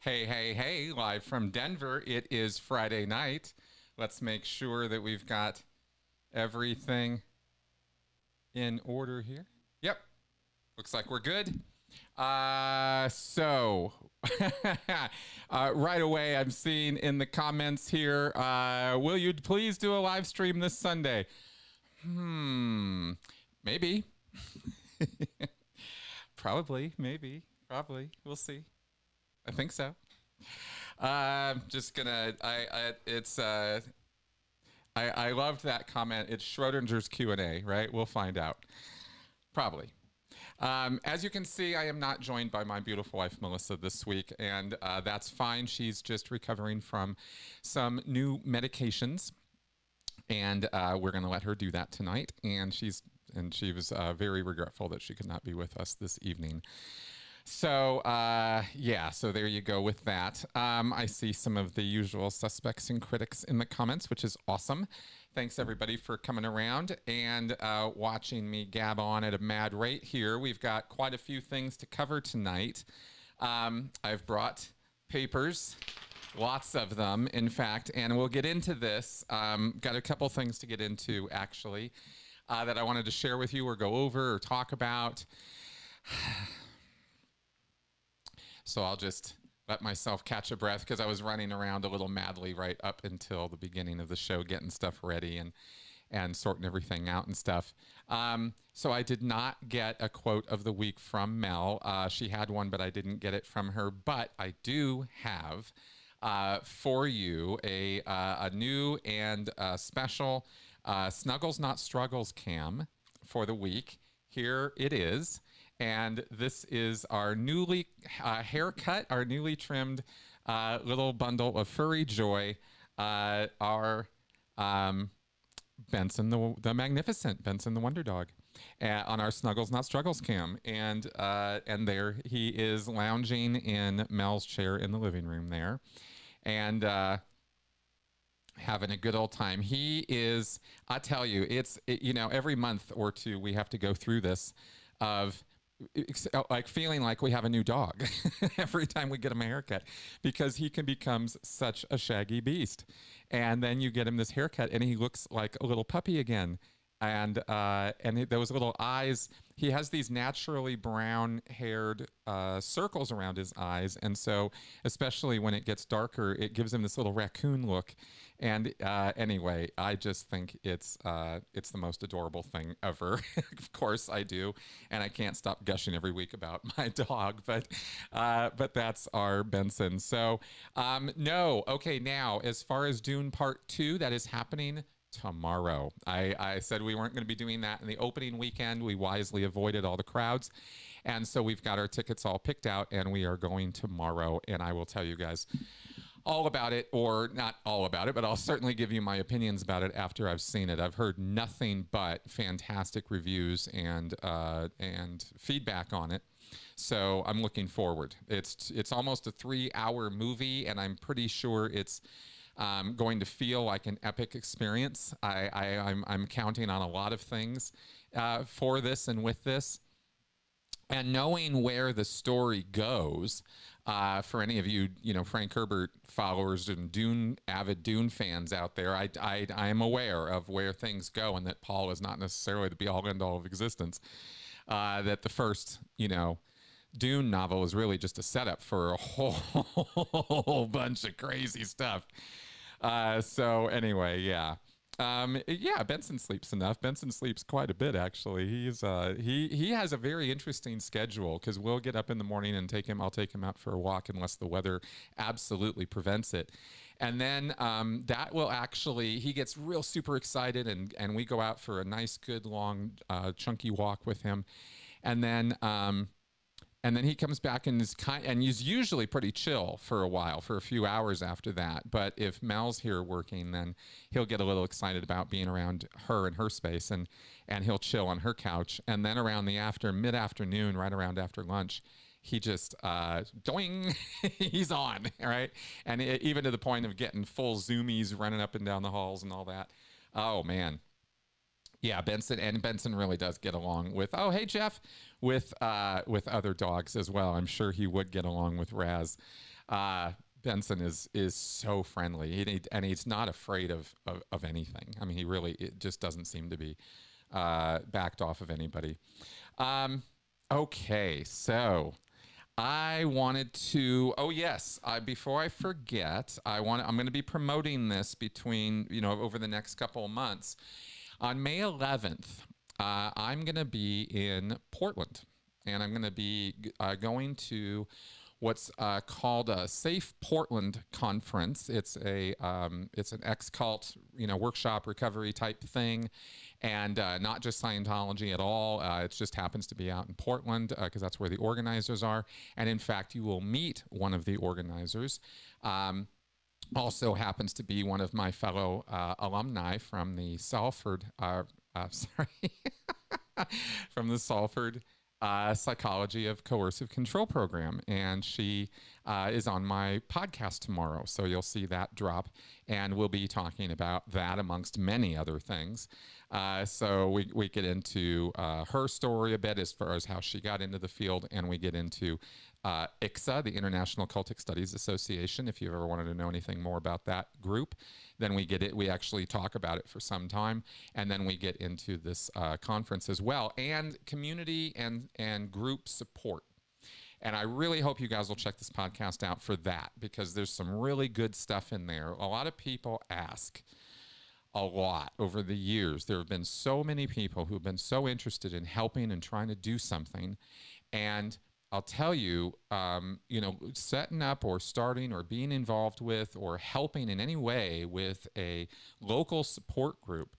Hey, hey, hey, live from Denver. It is Friday night. Let's make sure that we've got everything in order here. Yep, looks like we're good. Right away, I'm seeing in the comments here, will you please do a live stream this Sunday? Maybe. Probably, maybe, probably. We'll see. I think so. Just gonna. I loved that comment. It's Schrodinger's Q&A, right? We'll find out. Probably. As you can see, I am not joined by my beautiful wife, Melissa, this week, and that's fine. She's just recovering from some new medications, and we're going to let her do that tonight. And she was very regretful that she could not be with us this evening. So, yeah, so there you go with that. I see some of the usual suspects and critics in the comments, which is awesome. Thanks, everybody, for coming around and watching me gab on at a mad rate here. We've got quite a few things to cover tonight. I've brought papers, lots of them, in fact, and we'll get into this. Got a couple things to get into, actually, that I wanted to share with you or go over or talk about. So I'll just let myself catch a breath because I was running around a little madly right up until the beginning of the show, getting stuff ready and sorting everything out and stuff. So I did not get a quote of the week from Mel. She had one, but I didn't get it from her. But I do have for you a new and special Snuggles Not Struggles cam for the week. Here it is. And this is our newly haircut, our newly trimmed little bundle of furry joy, our Benson the Magnificent, Benson the Wonder Dog, on our Snuggles Not Struggles cam. And there he is lounging in Mel's chair in the living room there. And having a good old time. He is, I tell you, every month or two we have to go through this of like feeling like we have a new dog every time we get him a haircut because he can become such a shaggy beast. And then you get him this haircut and he looks like a little puppy again. And those little eyes, he has these naturally brown haired circles around his eyes. And so especially when it gets darker, it gives him this little raccoon look. And anyway, I just think it's the most adorable thing ever. Of course I do, and I can't stop gushing every week about my dog. But that's our Benson. So no, okay. Now, as far as Dune Part 2, that is happening tomorrow. I said we weren't going to be doing that in the opening weekend. We wisely avoided all the crowds, and so we've got our tickets all picked out, and we are going tomorrow. And I will tell you guys all about it, or not all about it, but I'll certainly give you my opinions about it after I've seen it. I've heard nothing but fantastic reviews and feedback on it, so I'm looking forward. It's almost a 3-hour movie, and I'm pretty sure it's going to feel like an epic experience. I'm counting on a lot of things for this and with this, and knowing where the story goes. For any of you, Frank Herbert followers and avid Dune fans out there, I am aware of where things go, and that Paul is not necessarily the be-all end-all of existence. That the first, Dune novel is really just a setup for a whole bunch of crazy stuff. So anyway, yeah. Benson sleeps enough. Benson sleeps quite a bit, actually. He has a very interesting schedule because we'll get up in the morning and I'll take him out for a walk unless the weather absolutely prevents it. And then that will actually, he gets real super excited and we go out for a nice, good, long, chunky walk with him. And then he comes back and he's usually pretty chill for a while, for a few hours after that. But if Mel's here working, then he'll get a little excited about being around her in her space, and he'll chill on her couch. And then around the mid-afternoon, right around after lunch, he just doing, he's on, right? And even to the point of getting full zoomies running up and down the halls and all that. Oh man. Yeah, Benson really does get along with, oh, hey, Jeff, with other dogs as well. I'm sure he would get along with Raz. Uh, Benson is so friendly, and he's not afraid of anything. I mean, he really, it just doesn't seem to be backed off of anybody. Um, okay, so I wanted to. Oh yes, before I forget, I'm going to be promoting this between over the next couple of months. On May 11th, I'm going to be in Portland, and I'm going to be going to what's called a Safe Portland Conference. It's an ex-cult workshop recovery type thing, and not just Scientology at all. It just happens to be out in Portland because that's where the organizers are. And in fact, you will meet one of the organizers. Also happens to be one of my fellow alumni from the Salford, from the Salford Psychology of Coercive Control program. And she is on my podcast tomorrow. So you'll see that drop. And we'll be talking about that amongst many other things. So we get into her story a bit as far as how she got into the field. And we get into ICSA, the International Cultic Studies Association. If you've ever wanted to know anything more about that group, then we actually talk about it for some time, and then we get into this conference as well, and community and group support. And I really hope you guys will check this podcast out for that, because there's some really good stuff in there. A lot of people ask a lot over the years. There have been so many people who've been so interested in helping and trying to do something, and I'll tell you, setting up or starting or being involved with or helping in any way with a local support group,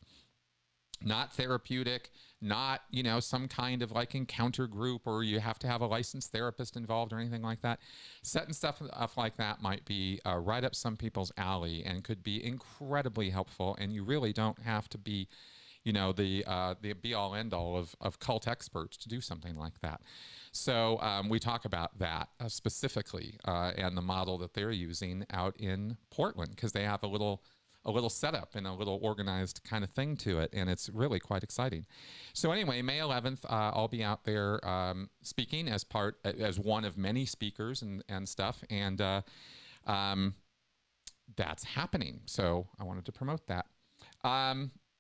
not therapeutic, not, some kind of like encounter group, or you have to have a licensed therapist involved or anything like that. Setting stuff up like that might be right up some people's alley and could be incredibly helpful. And you really don't have to be the be-all end-all of cult experts to do something like that. So we talk about that specifically and the model that they're using out in Portland, because they have a little setup and a little organized kind of thing to it, and it's really quite exciting. So anyway, May 11th, I'll be out there speaking as one of many speakers and stuff, and that's happening. So I wanted to promote that.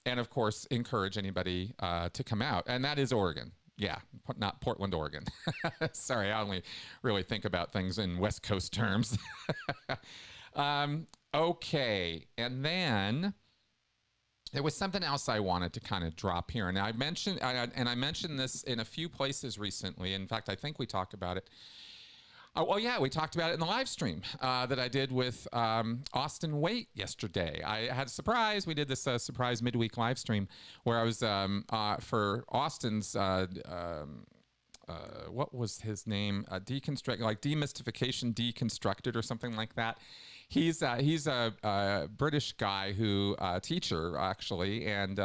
And of course, encourage anybody to come out. And that is Oregon. Yeah, not Portland, Oregon. Sorry, I only really think about things in West Coast terms. Okay, and then there was something else I wanted to kind of drop here. And I mentioned this in a few places recently. In fact, I think we talked about it. Oh, yeah, we talked about it in the live stream that I did with Austin Waite yesterday. I had a surprise. We did this surprise midweek live stream where I was for Austin's, what was his name? Demystification Deconstructed or something like that. He's a British guy who teacher actually and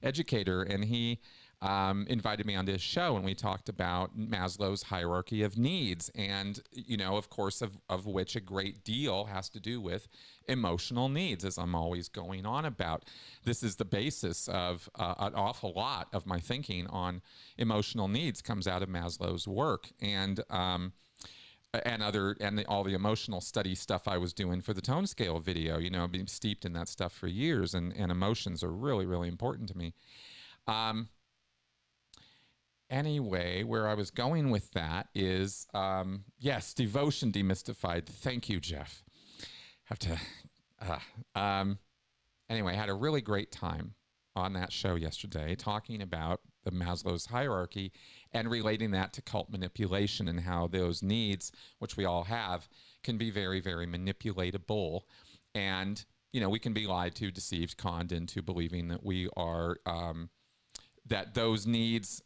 educator, and he invited me onto his show, and we talked about Maslow's hierarchy of needs, and of course, of which a great deal has to do with emotional needs, as I'm always going on about. This is the basis of an awful lot of my thinking on emotional needs comes out of Maslow's work, and all the emotional study stuff I was doing for the tone scale video. I've been steeped in that stuff for years, and emotions are really, really important to me. Anyway, where I was going with that is, yes, devotion demystified. Thank you, Jeff. Anyway, I had a really great time on that show yesterday talking about the Maslow's hierarchy and relating that to cult manipulation and how those needs, which we all have, can be very, very manipulatable. And, we can be lied to, deceived, conned into believing that we are... that those needs,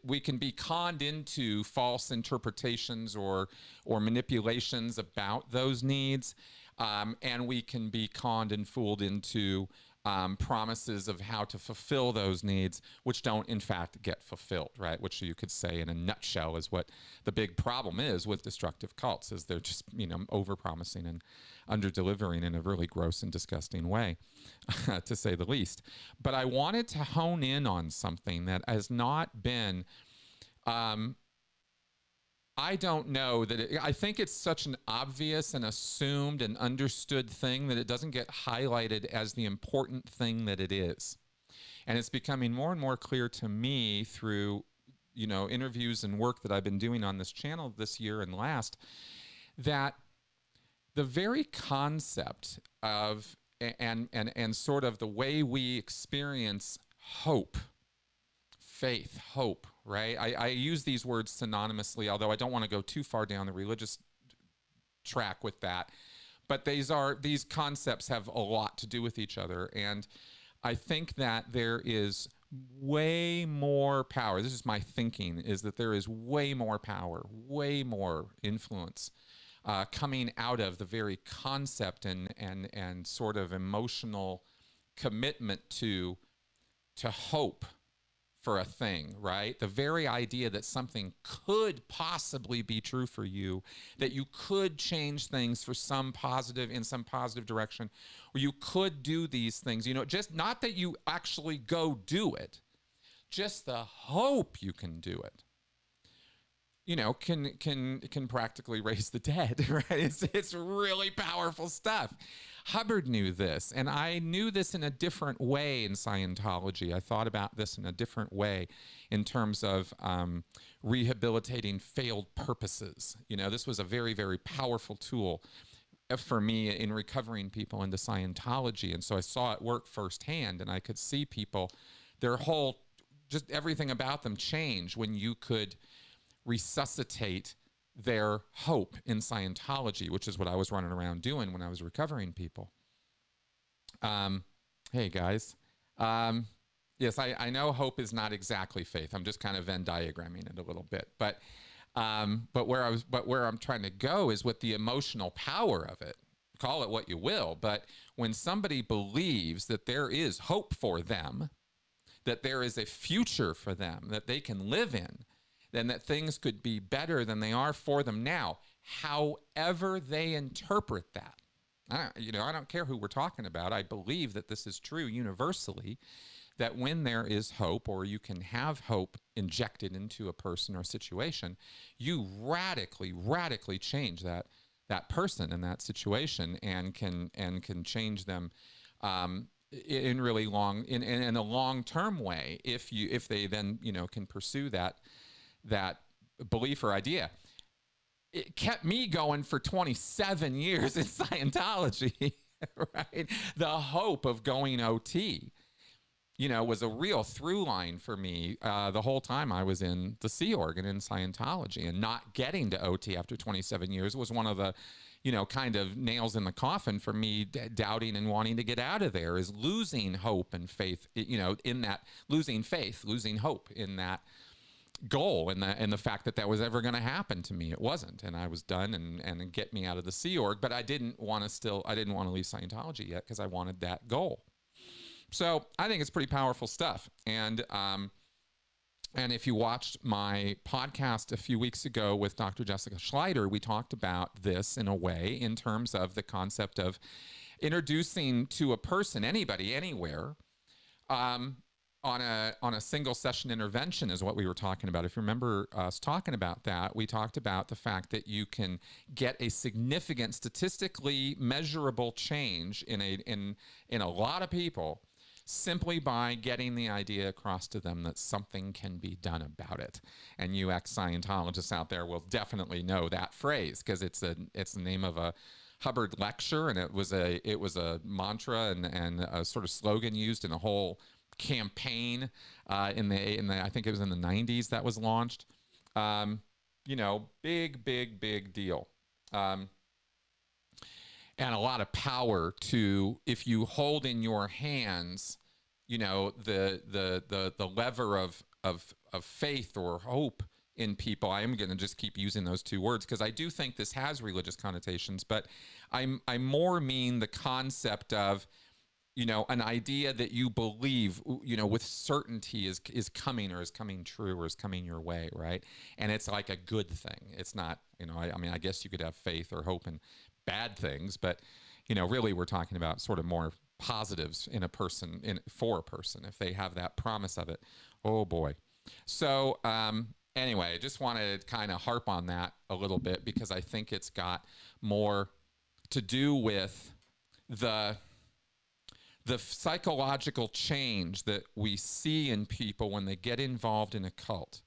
we can be conned into false interpretations or manipulations about those needs, and we can be conned and fooled into promises of how to fulfill those needs, which don't in fact get fulfilled, right? Which you could say in a nutshell is what the big problem is with destructive cults, is they're just, over-promising and under-delivering in a really gross and disgusting way, to say the least. But I wanted to hone in on something that has not been I don't know that I think it's such an obvious and assumed and understood thing that it doesn't get highlighted as the important thing that it is. And it's becoming more and more clear to me through, interviews and work that I've been doing on this channel this year and last, that the very concept of and sort of the way we experience hope, faith, hope, right? I use these words synonymously, although I don't want to go too far down the religious track with that. But these concepts have a lot to do with each other. And I think that there is way more power. This is my thinking, is that there is way more power, way more influence coming out of the very concept and sort of emotional commitment to hope for a thing, right? The very idea that something could possibly be true for you, that you could change things for some positive, in some positive direction, or you could do these things, just not that you actually go do it, just the hope you can do it, can practically raise the dead, right? It's really powerful stuff. Hubbard knew this, and I knew this in a different way in Scientology. I thought about this in a different way in terms of rehabilitating failed purposes. This was a very, very powerful tool for me in recovering people into Scientology. And so I saw it work firsthand, and I could see people, just everything about them change when you could resuscitate their hope in Scientology, which is what I was running around doing when I was recovering people. Hey guys. Yes, I know hope is not exactly faith. I'm just kind of Venn diagramming it a little bit, but where I'm trying to go is with the emotional power of it. Call it what you will, but when somebody believes that there is hope for them, that there is a future for them that they can live in, then that things could be better than they are for them now, however they interpret that. I don't care who we're talking about. I believe that this is true universally, that when there is hope, or you can have hope injected into a person or situation, you radically, radically change that person and that situation, and can change them in really long, in a long-term way, if they then can pursue that belief or idea. It kept me going for 27 years in Scientology, right? The hope of going OT, was a real through line for me the whole time I was in the Sea Org and in Scientology. And not getting to OT after 27 years was one of the, kind of nails in the coffin for me, doubting and wanting to get out of there, is losing hope and faith, in that, losing faith, losing hope in that goal, and the fact that was ever going to happen to me. It wasn't, and I was done, and get me out of the Sea Org. But I didn't want to leave Scientology yet, because I wanted that goal. So I think it's pretty powerful stuff. And if you watched my podcast a few weeks ago with Dr. Jessica Schleider, we talked about this in a way, in terms of the concept of introducing to a person, anybody, anywhere, on a single session intervention is what we were talking about. If you remember us talking about that, we talked about the fact that you can get a significant, statistically measurable change in a lot of people simply by getting the idea across to them that something can be done about it. And you ex-Scientologists out there will definitely know that phrase, because it's the name of a Hubbard lecture, and it was a mantra and a sort of slogan used in a whole campaign in the I think it was in the 90s that was launched. Big deal. And a lot of power to, if you hold in your hands, the lever of faith or hope in people. I am going to just keep using those two words, because I do think this has religious connotations, but I more mean the concept of, an idea that you believe, with certainty is coming, or is coming true, or is coming your way, right? And it's like a good thing. It's not, I guess you could have faith or hope in bad things, but, really we're talking about sort of more positives in a person, for a person, if they have that promise of it. Oh boy. So, Anyway, I just wanted to kind of harp on that a little bit because I think it's got more to do with the psychological change that we see in people when they get involved in a cult.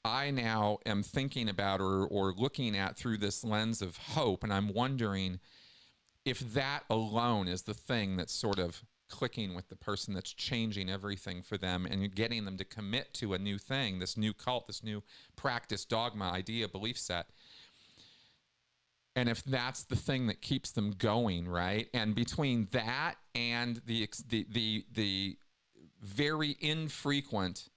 I now am thinking about or looking at through this lens of hope, and I'm wondering if that alone is the thing that's sort of clicking with the person, that's changing everything for them and getting them to commit to a new thing, this new cult, this new practice, dogma, idea, belief set. And if that's the thing that keeps them going, right? And between that and the very infrequent,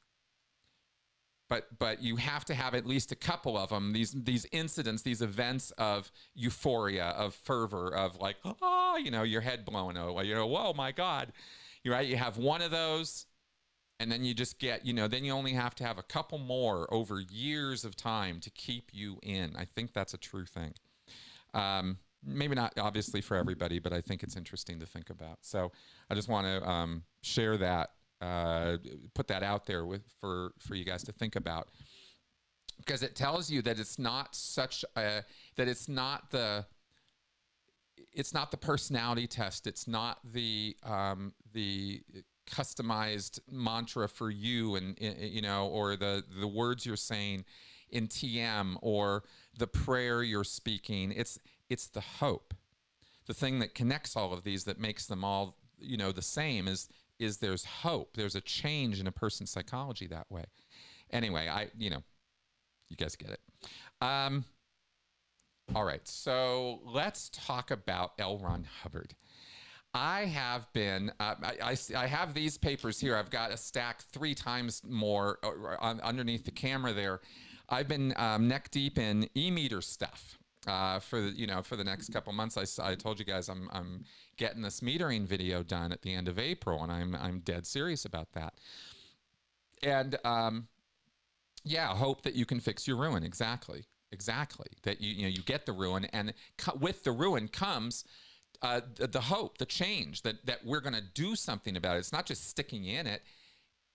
but you have to have at least a couple of them, these incidents, these events of euphoria, of fervor, of like, oh, you know, your head blowing over, you know, whoa, my God. You're right. You have one of those, and then you just get, you know, then you only have to have a couple more over years of time to keep you in. I think that's a true thing. Maybe not obviously for everybody, but I think it's interesting to think about. So I just want to share that, put that out there for you guys to think about, because it tells you that it's not such a, that it's not the personality test. It's not the customized mantra for you, and you know, or the words you're saying in TM, or the prayer you're speaking. It's the hope. The thing that connects all of these, that makes them all, you know, the same, is there's hope. There's a change in a person's psychology that way. Anyway, you know, you guys get it. All right, so let's talk about L. Ron Hubbard. I have been, I have these papers here. I've got a stack 3 times more underneath the camera there. I've been neck deep in e-meter stuff for the, you know, for the next couple months. I told you guys I'm getting this metering video done at the end of April, and I'm dead serious about that. And yeah, hope that you can fix your ruin. Exactly. That you know, you get the ruin, and with the ruin comes the hope, the change that we're going to do something about it. It's not just sticking in it.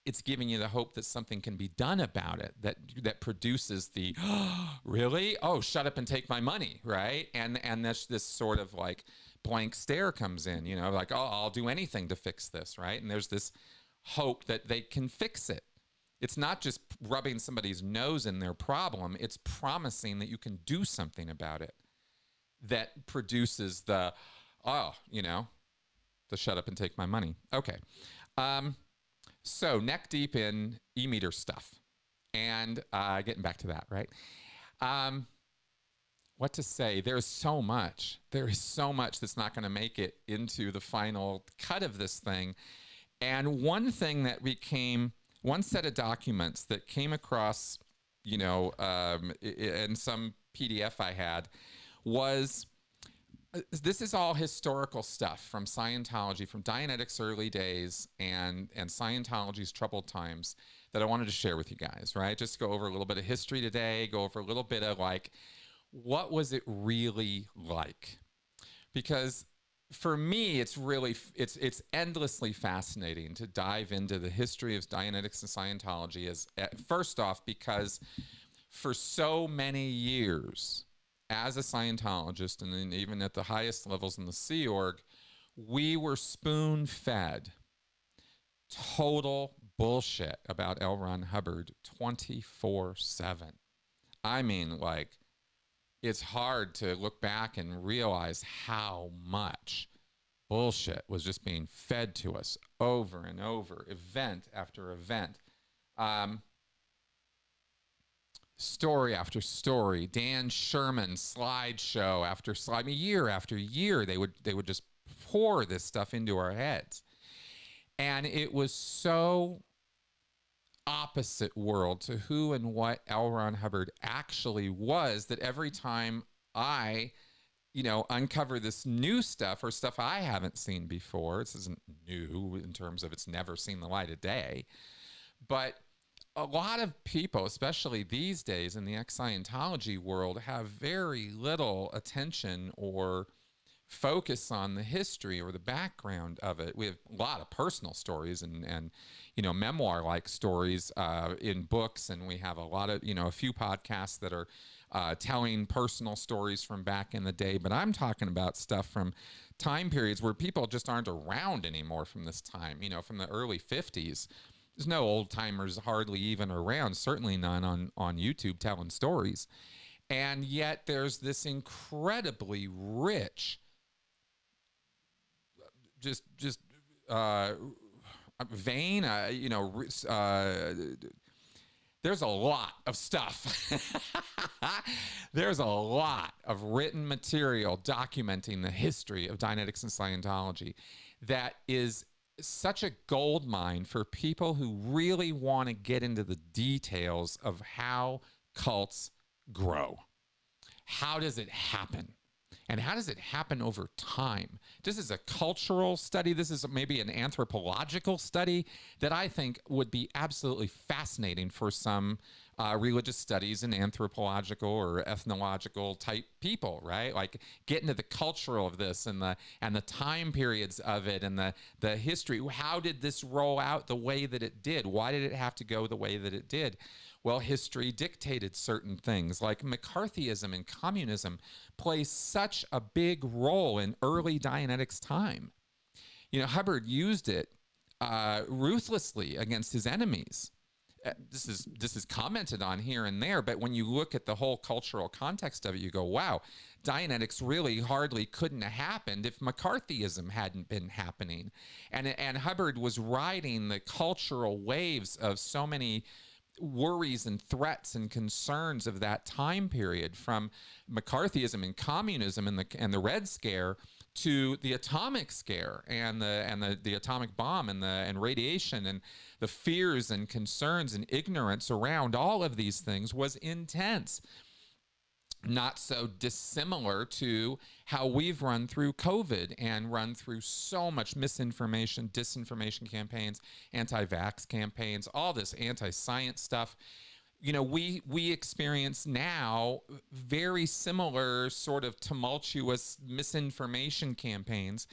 It's giving you the hope that something can be done about it, that produces the, oh, really? Oh, shut up and take my money, right? And this sort of like blank stare comes in, you know, like, oh, I'll do anything to fix this, right? And there's this hope that they can fix it. It's not just rubbing somebody's nose in their problem. It's promising that you can do something about it that produces the, oh, you know, the shut up and take my money. Okay. So neck deep in e-meter stuff, and getting back to that, right? What to say? There's so much. There is so much that's not going to make it into the final cut of this thing. And one thing that one set of documents that came across, you know, in some PDF I had, was, this is all historical stuff from Scientology, from Dianetics' early days and Scientology's troubled times, that I wanted to share with you guys, right? Just go over a little bit of history today, go over a little bit of like, what was it really like? Because for me, it's really, it's endlessly fascinating to dive into the history of Dianetics and Scientology, as first off, because for so many years, as a Scientologist, and then even at the highest levels in the Sea Org, we were spoon-fed total bullshit about L. Ron Hubbard 24/7. I mean, like, it's hard to look back and realize how much bullshit was just being fed to us over and over, event after event. Story after story, Dan Sherman slideshow after slide. I mean, year after year, they would just pour this stuff into our heads, and it was so opposite world to who and what L. Ron Hubbard actually was, that every time I, you know, uncover this new stuff, or stuff I haven't seen before, this isn't new in terms of it's never seen the light of day, but a lot of people, especially these days in the ex-Scientology world, have very little attention or focus on the history or the background of it. We have a lot of personal stories and memoir-like stories in books, and we have a lot of, a few podcasts that are telling personal stories from back in the day. But I'm talking about stuff from time periods where people just aren't around anymore from this time, from the early 50s. There's no old timers hardly even around, certainly none on YouTube telling stories. And yet there's this incredibly rich, just vein, there's a lot of stuff. There's a lot of written material documenting the history of Dianetics and Scientology that is such a gold mine for people who really want to get into the details of how cults grow. How does it happen? And how does it happen over time? This is a cultural study. This is maybe an anthropological study that I think would be absolutely fascinating for some religious studies and anthropological or ethnological type people, right? Like get into the cultural of this and the time periods of it and the history. How did this roll out the way that it did? Why did it have to go the way that it did? Well, history dictated certain things, like McCarthyism and communism play such a big role in early Dianetics time. Hubbard used it ruthlessly against his enemies. This is commented on here and there, but when you look at the whole cultural context of it, you go, wow, Dianetics really hardly couldn't have happened if McCarthyism hadn't been happening. And Hubbard was riding the cultural waves of so many worries and threats and concerns of that time period, from McCarthyism and communism and the Red Scare to the atomic scare and the atomic bomb and radiation, and the fears and concerns and ignorance around all of these things was intense. Not so dissimilar to how we've run through COVID and run through so much misinformation, disinformation campaigns, anti-vax campaigns, all this anti-science stuff. We experience now very similar sort of tumultuous misinformation campaigns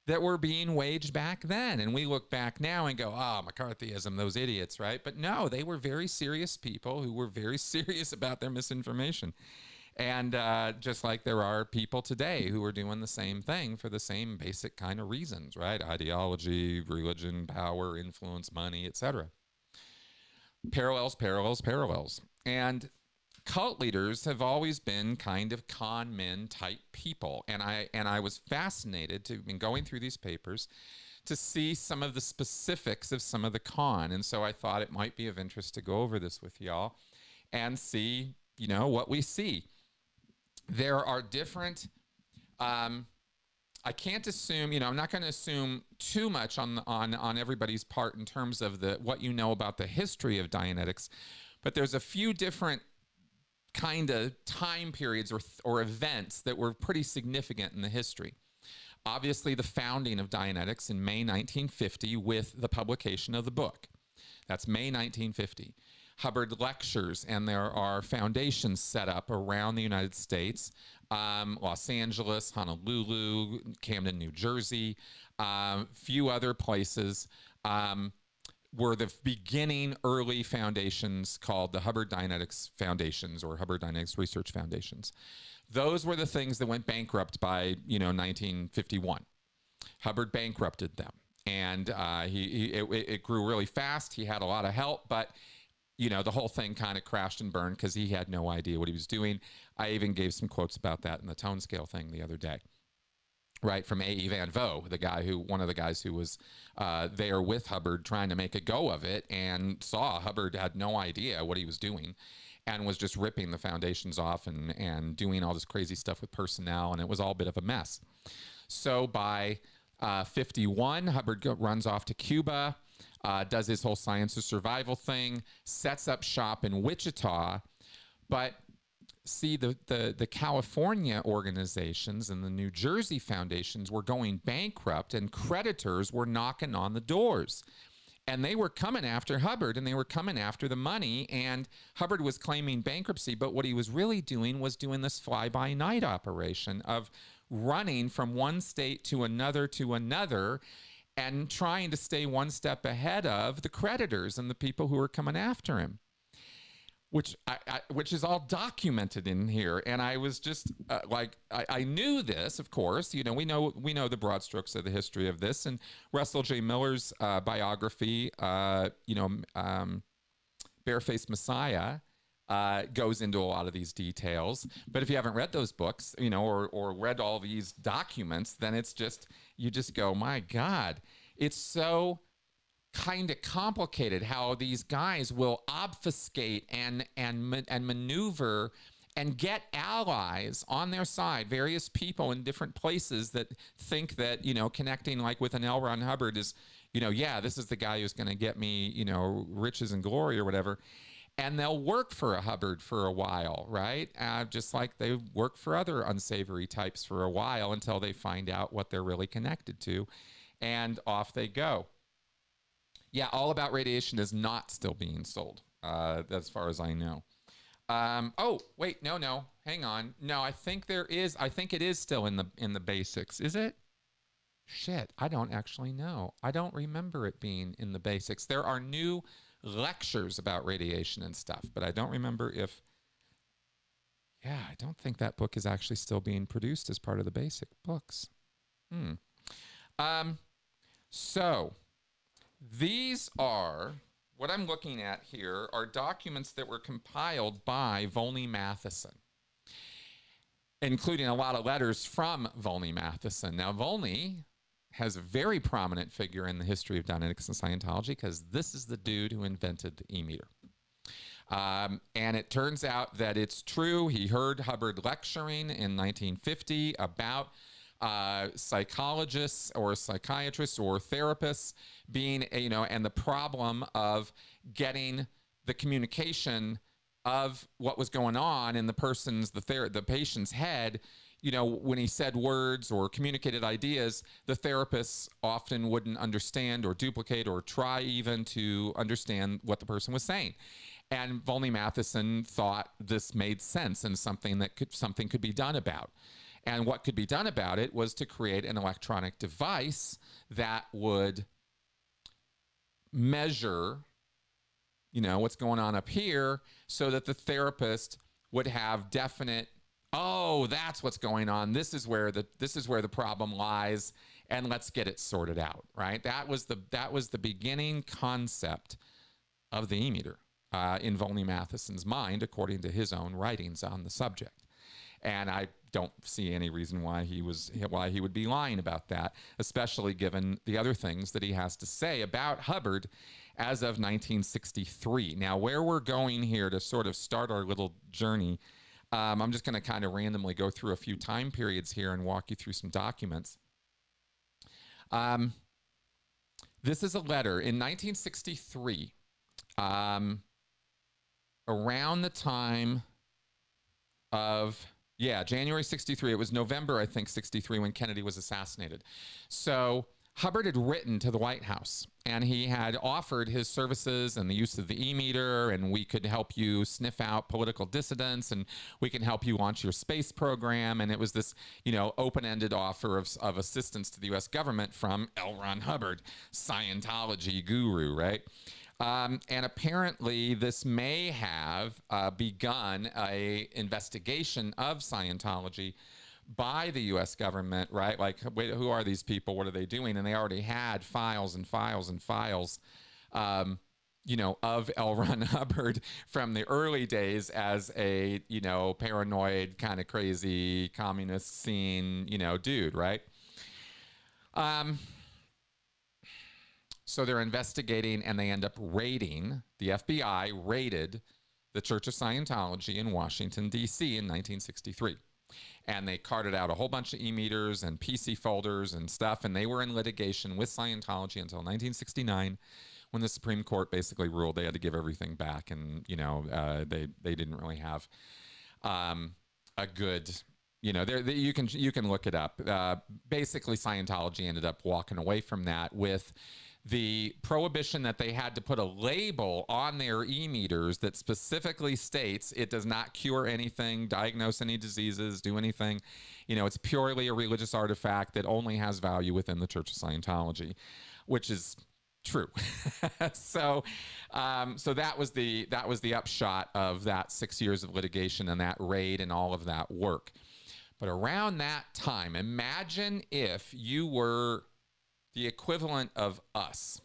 that were being waged back then. And we look back now and go, McCarthyism, those idiots, right? But no, they were very serious people who were very serious about their misinformation. And just like there are people today who are doing the same thing for the same basic kind of reasons, right? Ideology, religion, power, influence, money, etc. Parallels. And cult leaders have always been kind of con men type people. And I was fascinated to be going through these papers to see some of the specifics of some of the con. And so I thought it might be of interest to go over this with y'all and see, what we see. There are different, I can't assume, I'm not going to assume too much on everybody's part in terms of what you know about the history of Dianetics, but there's a few different kind of time periods or events that were pretty significant in the history. Obviously, the founding of Dianetics in May 1950 with the publication of the book. That's May 1950. Hubbard lectures, and there are foundations set up around the United States, Los Angeles, Honolulu, Camden, New Jersey, few other places were the beginning early foundations called the Hubbard Dianetics Foundations or Hubbard Dianetics Research Foundations. Those were the things that went bankrupt by 1951. Hubbard bankrupted them, and it grew really fast. He had a lot of help, but the whole thing kind of crashed and burned because he had no idea what he was doing. I even gave some quotes about that in the tone scale thing the other day, right, from A.E. Van Vo, one of the guys who was there with Hubbard trying to make a go of it, and saw Hubbard had no idea what he was doing and was just ripping the foundations off and doing all this crazy stuff with personnel, and it was all a bit of a mess. So by 51, Hubbard runs off to Cuba, does his whole science of survival thing, sets up shop in Wichita. But see, the California organizations and the New Jersey foundations were going bankrupt, and creditors were knocking on the doors. And they were coming after Hubbard, and they were coming after the money, and Hubbard was claiming bankruptcy, but what he was really doing was doing this fly-by-night operation of running from one state to another and trying to stay one step ahead of the creditors and the people who are coming after him, which is all documented in here. And I was just I knew this, of course. You know, we know the broad strokes of the history of this. And Russell J. Miller's biography, Barefaced Messiah, goes into a lot of these details. But if you haven't read those books, you know, or read all these documents, then it's just, you just go, my God, it's so kind of complicated how these guys will obfuscate and maneuver and get allies on their side, various people in different places that think that, you know, connecting like with an L. Ron Hubbard is, you know, yeah, this is the guy who's going to get me, you know, riches and glory or whatever. And they'll work for a Hubbard for a while, right? Just like they work for other unsavory types for a while until they find out what they're really connected to. And off they go. Yeah, All About Radiation is not still being sold, as far as I know. Oh, wait, no, hang on. No, I think there is. I think it is still in the basics. Is it? Shit, I don't actually know. I don't remember it being in the basics. There are new lectures about radiation and stuff, but I don't remember if. Yeah, I don't think that book is actually still being produced as part of the basic books. So these are, what I'm looking at here are documents that were compiled by Volney Matheson, including a lot of letters from Volney Matheson. Now, Volney has a very prominent figure in the history of Dianetics and Scientology because this is the dude who invented the e-meter. And it turns out that it's true. He heard Hubbard lecturing in 1950 about psychologists or psychiatrists or therapists being, you know, and the problem of getting the communication of what was going on in the person's, the patient's head. You know, when he said words or communicated ideas, the therapists often wouldn't understand or duplicate or try even to understand what the person was saying. And Volney Matheson thought this made sense and something could be done about. And what could be done about it was to create an electronic device that would measure, you know, what's going on up here so that the therapist would have definite, oh, that's what's going on. This is where the problem lies, and let's get it sorted out, right? That was the beginning concept of the e-meter in Volney Matheson's mind, according to his own writings on the subject. And I don't see any reason why he would be lying about that, especially given the other things that he has to say about Hubbard as of 1963. Now, where we're going here to sort of start our little journey, I'm just going to kind of randomly go through a few time periods here and walk you through some documents. This is a letter in 1963, around the time of, yeah, January 63. It was November, I think, 63 when Kennedy was assassinated. So Hubbard had written to the White House, and he had offered his services and the use of the e-meter, and we could help you sniff out political dissidents, and we can help you launch your space program. And it was this, you know, open-ended offer of assistance to the U.S. government from L. Ron Hubbard, Scientology guru, right? And apparently this may have begun an investigation of Scientology by the U.S. government, right? Like, wait, who are these people? What are they doing? And they already had files and files and files, you know, of L. Ron Hubbard from the early days as a, you know, paranoid, kind of crazy communist scene, you know, dude, right? So they're investigating, and they end up raiding, the FBI raided the Church of Scientology in Washington, D.C. in 1963. And they carted out a whole bunch of e-meters and PC folders and stuff, and they were in litigation with Scientology until 1969, when the Supreme Court basically ruled they had to give everything back, and, you know, they didn't really have a good, you know, you can look it up. Basically, Scientology ended up walking away from that with the prohibition that they had to put a label on their e-meters that specifically states it does not cure anything, diagnose any diseases, do anything. It's purely a religious artifact that only has value within the Church of Scientology, which is true. So that was the upshot of that 6 years of litigation and that raid and all of that work. But around that time, imagine if you were the equivalent of us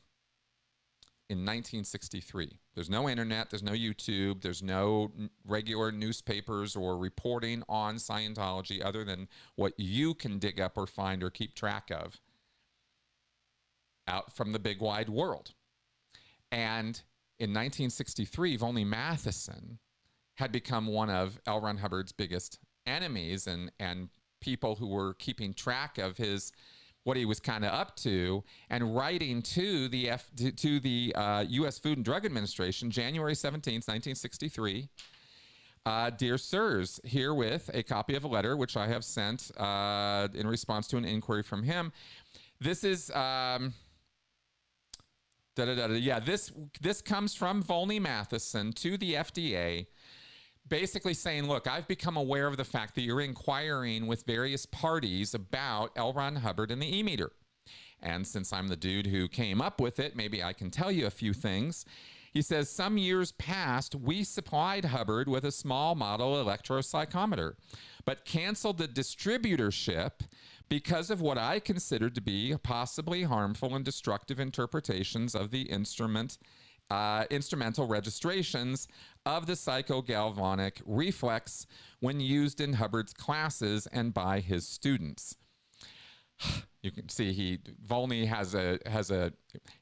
in 1963. There's no internet, there's no YouTube, there's no regular newspapers or reporting on Scientology other than what you can dig up or find or keep track of out from the big wide world. And in 1963, Volney Matheson had become one of L. Ron Hubbard's biggest enemies and people who were keeping track of what he was kind of up to, and writing to the U.S. Food and Drug Administration, January 17th, 1963, Dear Sirs, herewith a copy of a letter which I have sent in response to an inquiry from him. This is this comes from Volney Matheson to the FDA, basically saying, look, I've become aware of the fact that you're inquiring with various parties about L. Ron Hubbard and the e-meter. And since I'm the dude who came up with it, maybe I can tell you a few things. He says, some years past, we supplied Hubbard with a small model electropsychometer, but canceled the distributorship because of what I considered to be possibly harmful and destructive interpretations of the instrumental registrations of the psychogalvanic reflex when used in Hubbard's classes and by his students. You can see Volney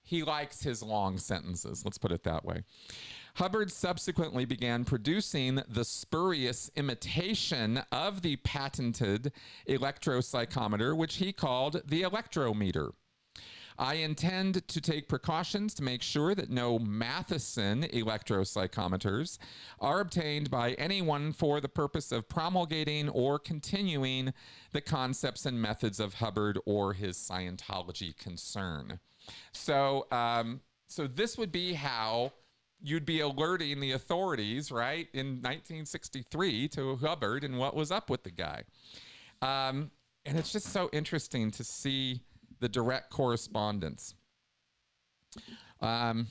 he likes his long sentences, let's put it that way. Hubbard subsequently began producing the spurious imitation of the patented electropsychometer, which he called the electrometer. I intend to take precautions to make sure that no Matheson electropsychometers are obtained by anyone for the purpose of promulgating or continuing the concepts and methods of Hubbard or his Scientology concern. So this would be how you'd be alerting the authorities, right, in 1963 to Hubbard and what was up with the guy. And it's just so interesting to see the direct correspondence. Yeah,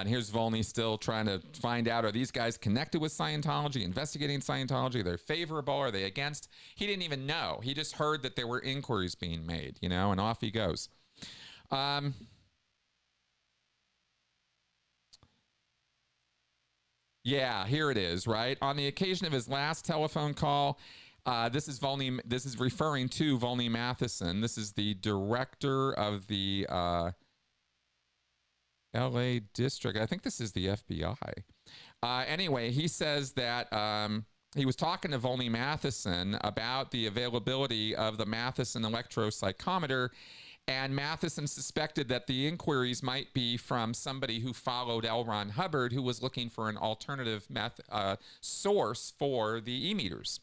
and here's Volney still trying to find out, are these guys connected with Scientology, investigating Scientology? Are they favorable? Are they against? He didn't even know. He just heard that there were inquiries being made, and off he goes. Yeah, here it is, right? On the occasion of his last telephone call, this is referring to Volney Matheson. This is the director of the LA district. I think this is the FBI. Anyway, he says that he was talking to Volney Matheson about the availability of the Matheson electropsychometer, and Matheson suspected that the inquiries might be from somebody who followed L. Ron Hubbard, who was looking for an alternative source for the e-meters.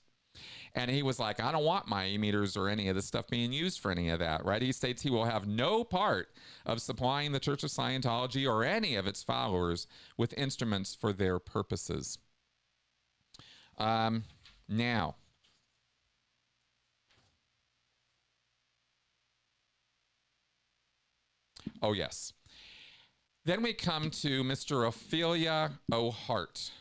And he was like, I don't want my e-meters or any of this stuff being used for any of that, right? He states he will have no part of supplying the Church of Scientology or any of its followers with instruments for their purposes. Now, oh yes. Then we come to Mr. Ophelia O'Hart.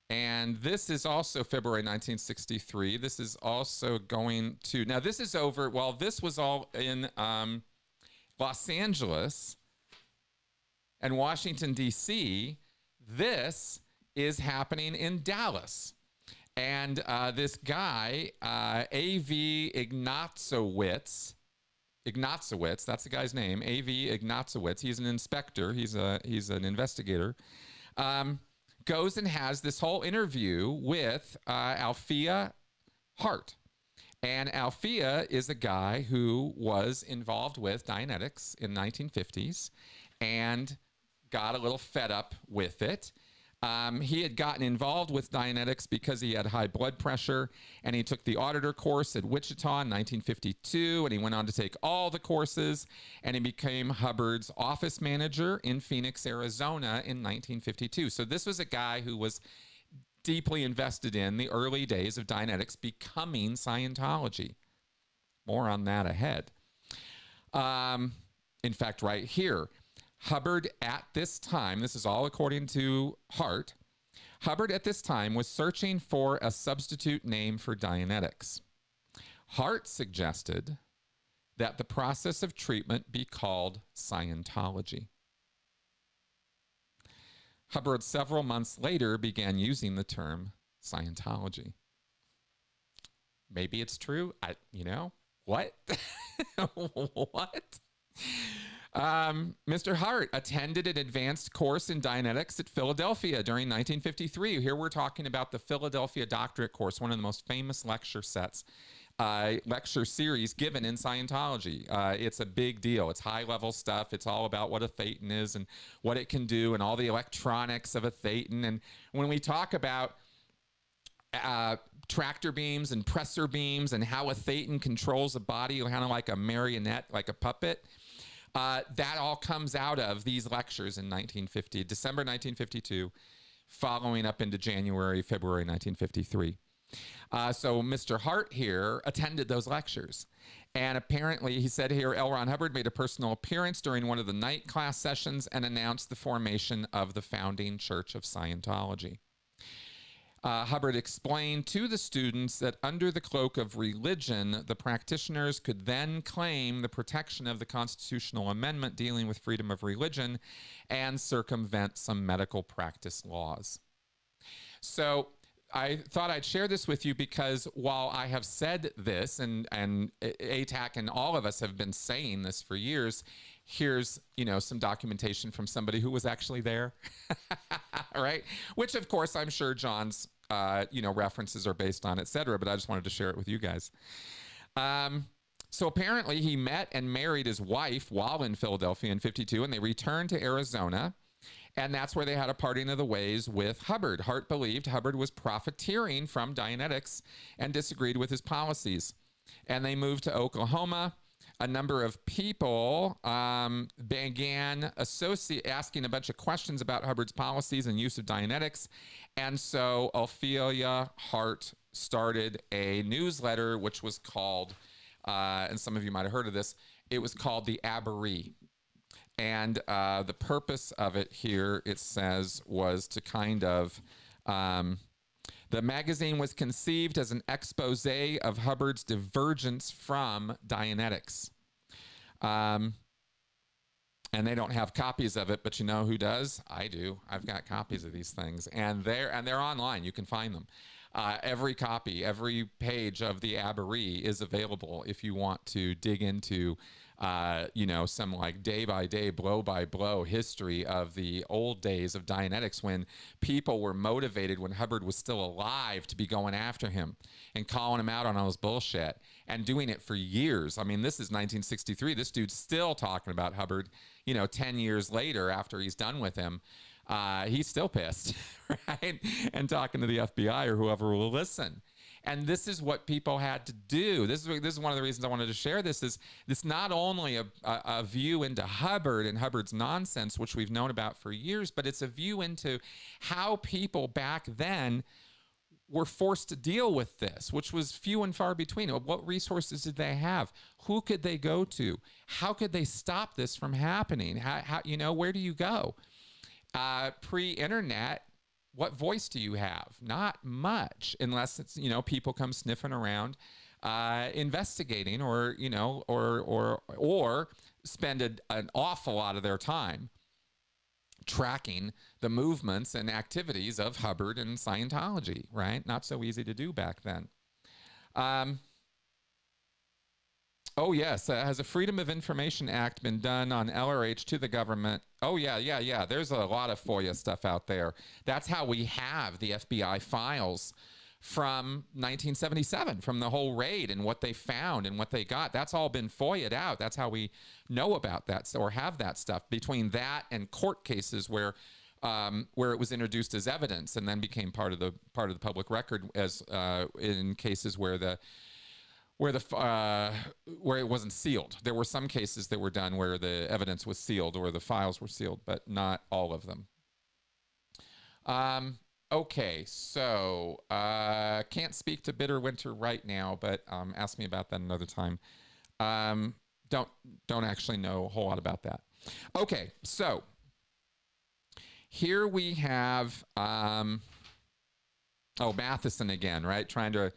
And this is also February 1963. This is also going to, now this is over, well, this was all in Los Angeles and Washington, D.C. This is happening in Dallas. And this guy, A.V. Ignatzowitz, that's the guy's name, A.V. Ignatzowitz. He's an inspector. He's an investigator. Goes and has this whole interview with Althea Hart. And Althea is a guy who was involved with Dianetics in the 1950s and got a little fed up with it. He had gotten involved with Dianetics because he had high blood pressure, and he took the auditor course at Wichita in 1952, and he went on to take all the courses, and he became Hubbard's office manager in Phoenix, Arizona in 1952. So this was a guy who was deeply invested in the early days of Dianetics becoming Scientology. More on that ahead. In fact, right here, Hubbard at this time, this is all according to Hart, Hubbard at this time was searching for a substitute name for Dianetics. Hart suggested that the process of treatment be called Scientology. Hubbard several months later began using the term Scientology. Maybe it's true. What? What? Mr. Hart attended an advanced course in Dianetics at Philadelphia during 1953. Here we're talking about the Philadelphia Doctorate course, one of the most famous lecture series given in Scientology. It's a big deal. It's high-level stuff. It's all about what a thetan is and what it can do and all the electronics of a thetan. And when we talk about tractor beams and pressor beams and how a thetan controls a body, kind of like a marionette, like a puppet, that all comes out of these lectures in December 1952, following up into January, February 1953. So Mr. Hart here attended those lectures. And apparently, he said here, L. Ron Hubbard made a personal appearance during one of the night class sessions and announced the formation of the founding Church of Scientology. Hubbard explained to the students that under the cloak of religion, the practitioners could then claim the protection of the constitutional amendment dealing with freedom of religion and circumvent some medical practice laws. So I thought I'd share this with you because while I have said this, and ATAC and all of us have been saying this for years, here's, some documentation from somebody who was actually there, right? Which, of course, I'm sure John's, references are based on, et cetera, but I just wanted to share it with you guys. So apparently he met and married his wife while in Philadelphia in 52, and they returned to Arizona, and that's where they had a parting of the ways with Hubbard. Hart believed Hubbard was profiteering from Dianetics and disagreed with his policies. And they moved to Oklahoma. A number of people began asking a bunch of questions about Hubbard's policies and use of Dianetics. And so Ophelia Hart started a newsletter, which was called, and some of you might have heard of this, it was called the Aberree. And the purpose of it here, it says, was to kind of... the magazine was conceived as an expose of Hubbard's divergence from Dianetics. And they don't have copies of it, but you know who does? I do. I've got copies of these things, and they're online. You can find them. Every copy, every page of the Aberree is available if you want to dig into some like day-by-day, blow-by-blow history of the old days of Dianetics when people were motivated, when Hubbard was still alive, to be going after him and calling him out on all his bullshit and doing it for years. I mean, this is 1963. This dude's still talking about Hubbard, 10 years later after he's done with him. He's still pissed, right? And talking to the FBI or whoever will listen. And this is what people had to do. This is one of the reasons I wanted to share this. Is this not only a view into Hubbard and Hubbard's nonsense, which we've known about for years, but it's a view into how people back then were forced to deal with this, which was few and far between. What resources did they have? Who could they go to? How could they stop this from happening? How where do you go? Pre-internet, what voice do you have? Not much, unless it's, people come sniffing around, investigating, or spend an awful lot of their time tracking the movements and activities of Hubbard and Scientology, right? Not so easy to do back then. Oh, yes. Has a Freedom of Information Act been done on LRH to the government? Oh, yeah. There's a lot of FOIA stuff out there. That's how we have the FBI files from 1977, from the whole raid and what they found and what they got. That's all been FOIA'd out. That's how we know about that or have that stuff. Between that and court cases where where it was introduced as evidence and then became part of the public record as in cases where it wasn't sealed. There were some cases that were done where the evidence was sealed or the files were sealed, but not all of them. Okay, so can't speak to Bitter Winter right now, but ask me about that another time. Don't actually know a whole lot about that. Okay, so here we have Matheson again, right? Trying to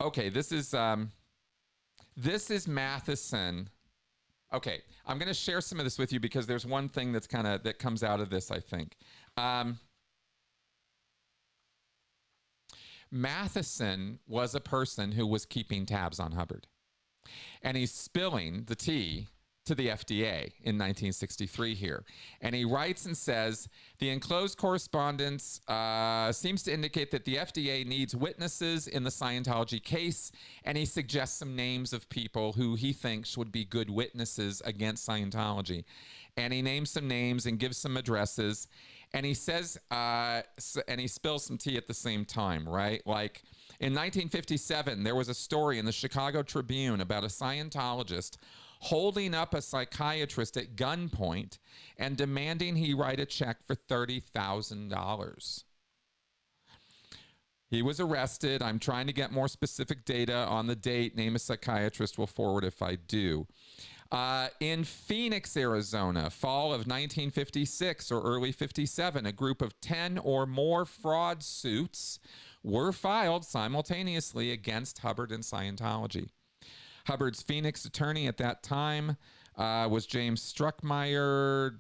okay, this is Matheson. Okay, I'm going to share some of this with you because there's one thing that's that comes out of this, I think. Matheson was a person who was keeping tabs on Hubbard. And he's spilling the tea to the FDA in 1963 here. And he writes and says, the enclosed correspondence seems to indicate that the FDA needs witnesses in the Scientology case, and he suggests some names of people who he thinks would be good witnesses against Scientology. And he names some names and gives some addresses, and he says, and he spills some tea at the same time, right? Like, in 1957, there was a story in the Chicago Tribune about a Scientologist holding up a psychiatrist at gunpoint and demanding he write a check for $30,000. He was arrested. I'm trying to get more specific data on the date. Name a psychiatrist. Will forward if I do. In Phoenix, Arizona, fall of 1956 or early 57, a group of 10 or more fraud suits were filed simultaneously against Hubbard and Scientology. Hubbard's Phoenix attorney at that time was James Struckmeyer.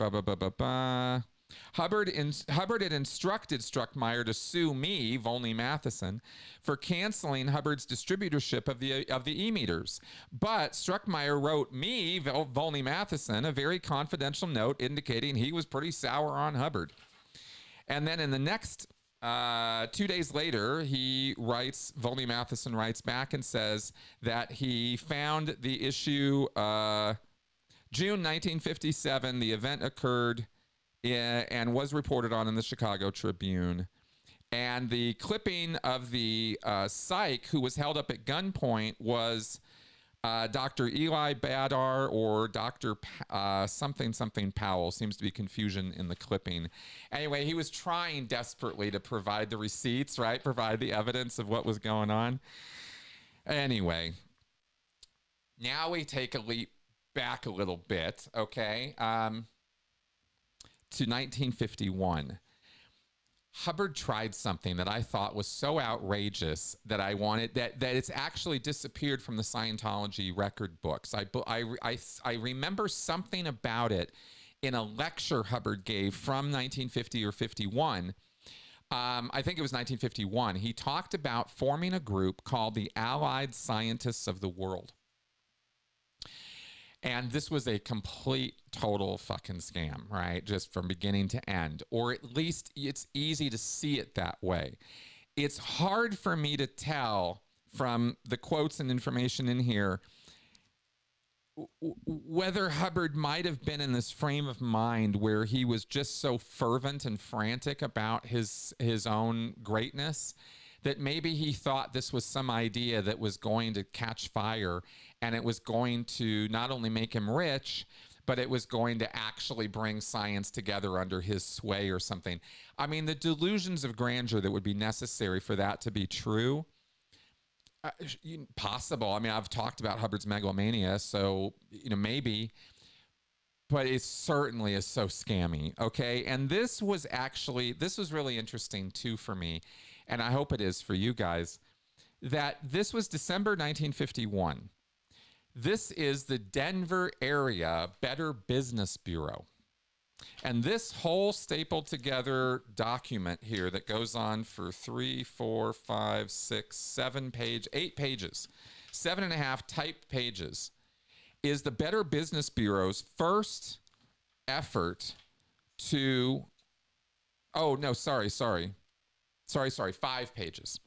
Hubbard had instructed Struckmeyer to sue me, Volney Matheson, for canceling Hubbard's distributorship of the e-meters. But Struckmeyer wrote me, Volney Matheson, a very confidential note indicating he was pretty sour on Hubbard. And then in the next 2 days later, Volney Matheson writes back and says that he found the issue June 1957. The event occurred and was reported on in the Chicago Tribune. And the clipping of the psych who was held up at gunpoint was Dr. Eli Badar or Dr. something Powell. Seems to be confusion in the clipping. Anyway, he was trying desperately to provide the receipts, right? Provide the evidence of what was going on. Anyway, now we take a leap back a little bit, okay, to 1951. Hubbard tried something that I thought was so outrageous that I wanted that it's actually disappeared from the Scientology record books. I remember something about it in a lecture Hubbard gave from 1950 or 51. I think it was 1951. He talked about forming a group called the Allied Scientists of the World. And this was a complete, total fucking scam, right? Just from beginning to end. Or at least it's easy to see it that way. It's hard for me to tell from the quotes and information in here whether Hubbard might have been in this frame of mind where he was just so fervent and frantic about his own greatness that maybe he thought this was some idea that was going to catch fire, and it was going to not only make him rich, but it was going to actually bring science together under his sway or something. I mean, the delusions of grandeur that would be necessary for that to be true, possible. I mean, I've talked about Hubbard's megalomania, so, maybe, but it certainly is so scammy, okay? And this was really interesting too for me, and I hope it is for you guys, that this was December 1951. This is the Denver area Better Business Bureau. And this whole stapled together document here that goes on for 8 pages, 7.5 typed pages, is the Better Business Bureau's first effort to, 5 pages.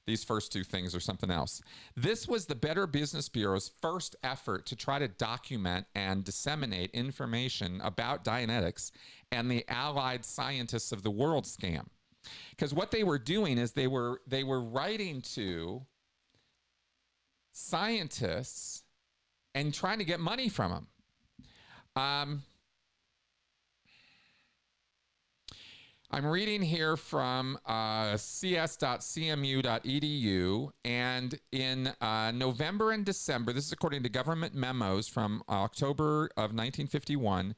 These first two things are something else. This was the Better Business Bureau's first effort to try to document and disseminate information about Dianetics and the Allied Scientists of the World scam. Because what they were doing is they were writing to scientists and trying to get money from them. I'm reading here from cs.cmu.edu, and in November and December, this is according to government memos from October of 1951,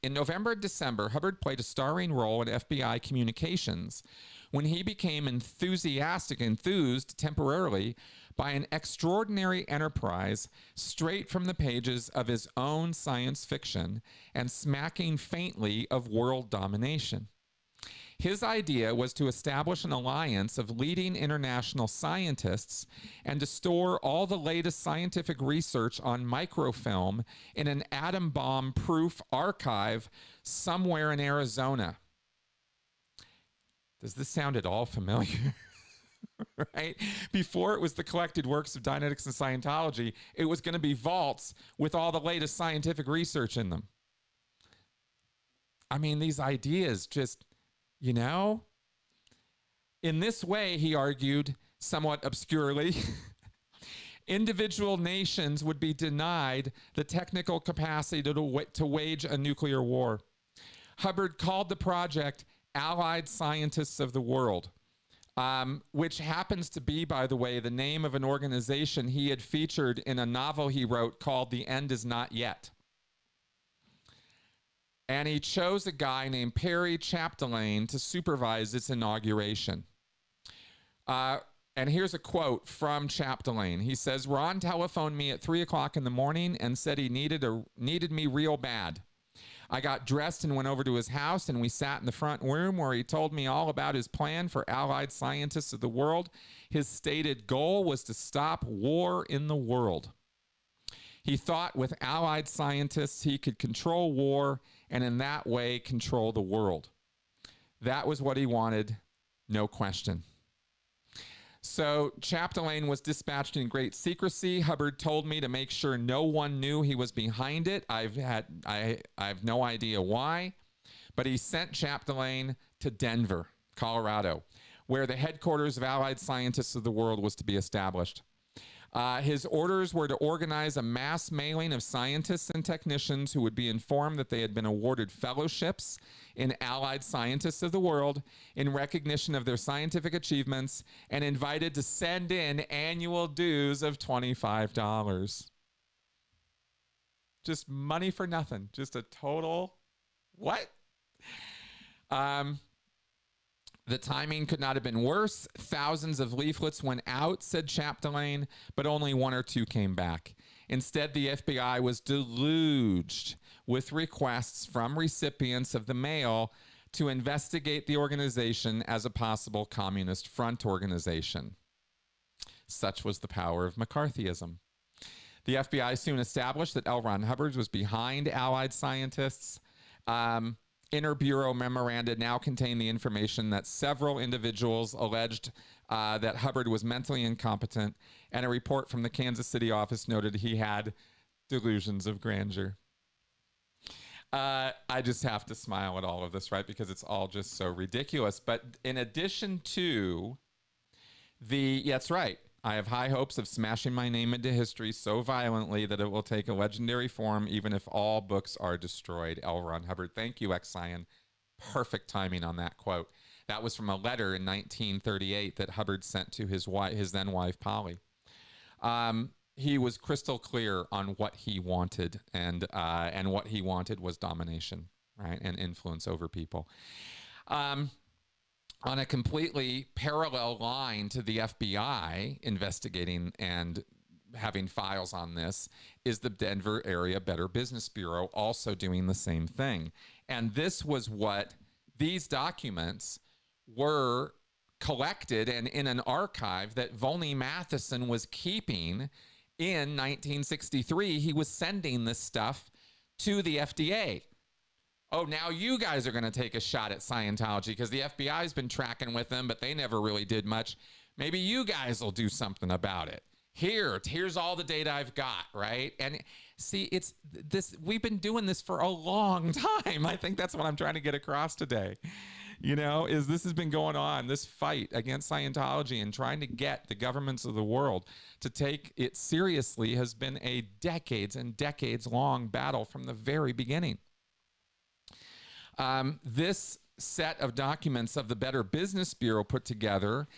in November and December, Hubbard played a starring role in FBI communications when he became enthused temporarily by an extraordinary enterprise straight from the pages of his own science fiction and smacking faintly of world domination. His idea was to establish an alliance of leading international scientists and to store all the latest scientific research on microfilm in an atom bomb-proof archive somewhere in Arizona. Does this sound at all familiar? Right? Before it was the collected works of Dianetics and Scientology, it was going to be vaults with all the latest scientific research in them. I mean, these ideas just, you know? In this way, he argued, somewhat obscurely, individual nations would be denied the technical capacity to wage a nuclear war. Hubbard called the project Allied Scientists of the World. Which happens to be, by the way, the name of an organization he had featured in a novel he wrote called The End Is Not Yet. And he chose a guy named Perry Chapdelaine to supervise its inauguration. And here's a quote from Chapdelaine. He says, "Ron telephoned me at 3 o'clock in the morning and said he needed me real bad. I got dressed and went over to his house, and we sat in the front room where he told me all about his plan for Allied Scientists of the World. His stated goal was to stop war in the world. He thought with Allied scientists he could control war and in that way control the world. That was what he wanted, no question." So Chapdelaine was dispatched in great secrecy. Hubbard told me to make sure no one knew he was behind it. I have no idea why, but he sent Chapdelaine to Denver, Colorado, where the headquarters of Allied Scientists of the World was to be established. His orders were to organize a mass mailing of scientists and technicians who would be informed that they had been awarded fellowships in Allied Scientists of the World in recognition of their scientific achievements and invited to send in annual dues of $25. Just money for nothing. Just a total what? The timing could not have been worse. Thousands of leaflets went out, said Chapdelaine, but only 1 or 2 came back. Instead, the FBI was deluged with requests from recipients of the mail to investigate the organization as a possible communist front organization. Such was the power of McCarthyism. The FBI soon established that L. Ron Hubbard was behind Allied scientists. Inter-Bureau memoranda now contain the information that several individuals alleged that Hubbard was mentally incompetent, and a report from the Kansas City office noted he had delusions of grandeur. I just have to smile at all of this, right? Because it's all just so ridiculous. But in addition to that's right. I have high hopes of smashing my name into history so violently that it will take a legendary form even if all books are destroyed. L. Ron Hubbard. Thank you, Xenu. Perfect timing on that quote. That was from a letter in 1938 that Hubbard sent to his then wife, Polly. He was crystal clear on what he wanted, and what he wanted was domination, right, and influence over people. On a completely parallel line to the FBI investigating and having files on this is the Denver Area Better Business Bureau, also doing the same thing. And this was what these documents were collected and in an archive that Volney Matheson was keeping in 1963. He was sending this stuff to the FDA. Oh, now you guys are going to take a shot at Scientology because the FBI's been tracking with them, but they never really did much. Maybe you guys will do something about it. Here's all the data I've got, right? And see, it's this, we've been doing this for a long time. I think that's what I'm trying to get across today. Is this has been going on, this fight against Scientology and trying to get the governments of the world to take it seriously has been a decades and decades long battle from the very beginning. This set of documents of the Better Business Bureau put together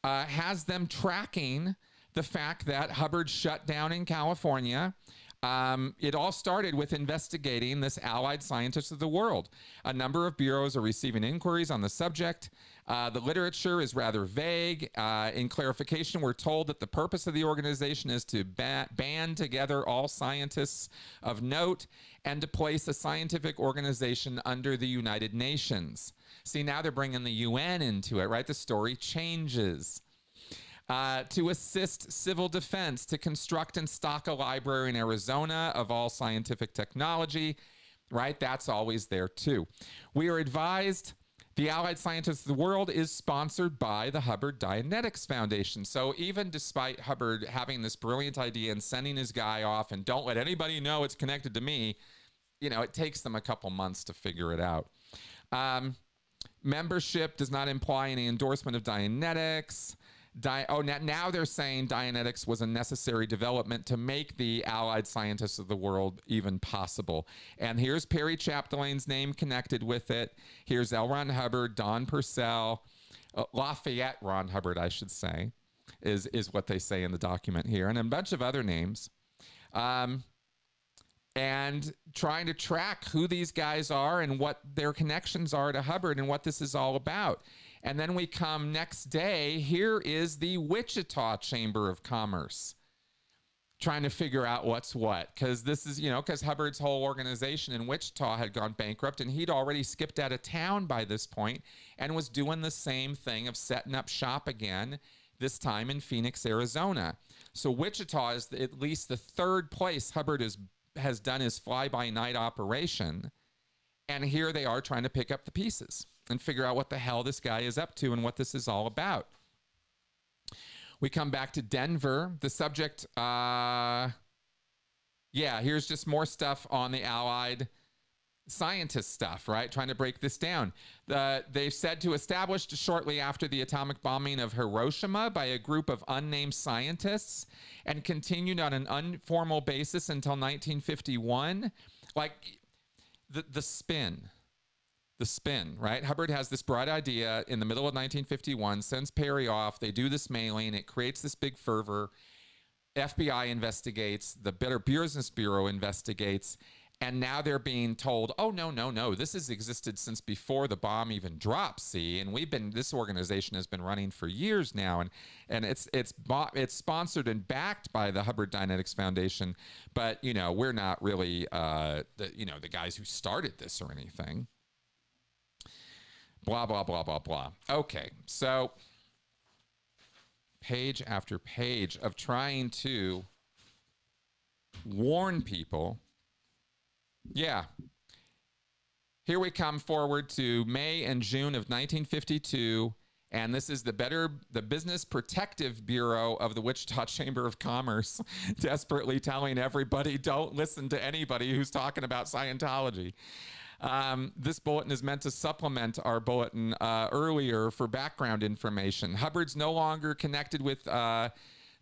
has them tracking the fact that Hubbard shut down in California. It all started with investigating this allied scientists of the world. A number of bureaus are receiving inquiries on the subject. The literature is rather vague. In clarification, we're told that the purpose of the organization is to band together all scientists of note and to place a scientific organization under the United Nations. See, now they're bringing the UN into it, right? The story changes. To assist civil defense, to construct and stock a library in Arizona of all scientific technology, right? That's always there too. We are advised the Allied Scientists of the World is sponsored by the Hubbard Dianetics Foundation. So even despite Hubbard having this brilliant idea and sending his guy off and don't let anybody know it's connected to me, it takes them a couple months to figure it out. Membership does not imply any endorsement of Dianetics. Now they're saying Dianetics was a necessary development to make the Allied Scientists of the World even possible. And here's Perry Chapdelain's name connected with it. Here's L. Ron Hubbard, Don Purcell, Lafayette Ron Hubbard, I should say, is what they say in the document here, and a bunch of other names. And trying to track who these guys are and what their connections are to Hubbard and what this is all about. And then we come next day, here is the Wichita Chamber of Commerce trying to figure out what's what. Because this is, because Hubbard's whole organization in Wichita had gone bankrupt and he'd already skipped out of town by this point and was doing the same thing of setting up shop again, this time in Phoenix, Arizona. So Wichita is at least the third place Hubbard has done his fly-by-night operation. And here they are trying to pick up the pieces and figure out what the hell this guy is up to and what this is all about. We come back to Denver. The subject, here's just more stuff on the Allied scientist stuff, right? Trying to break this down. They've said to established shortly after the atomic bombing of Hiroshima by a group of unnamed scientists and continued on an informal basis until 1951. Like the spin, right? Hubbard has this bright idea in the middle of 1951, sends Perry off. They do this mailing. It creates this big fervor. FBI investigates. The Better Business Bureau investigates. And now they're being told, oh, no, this has existed since before the bomb even dropped, see? And this organization has been running for years now. And it's sponsored and backed by the Hubbard Dianetics Foundation. But, we're not really, the guys who started this or anything. Blah, blah, blah, blah, blah. Okay, so page after page of trying to warn people. Yeah. Here we come forward to May and June of 1952, and this is the Business Protective Bureau of the Wichita Chamber of Commerce desperately telling everybody, don't listen to anybody who's talking about Scientology. This bulletin is meant to supplement our bulletin earlier for background information. Hubbard's no longer connected with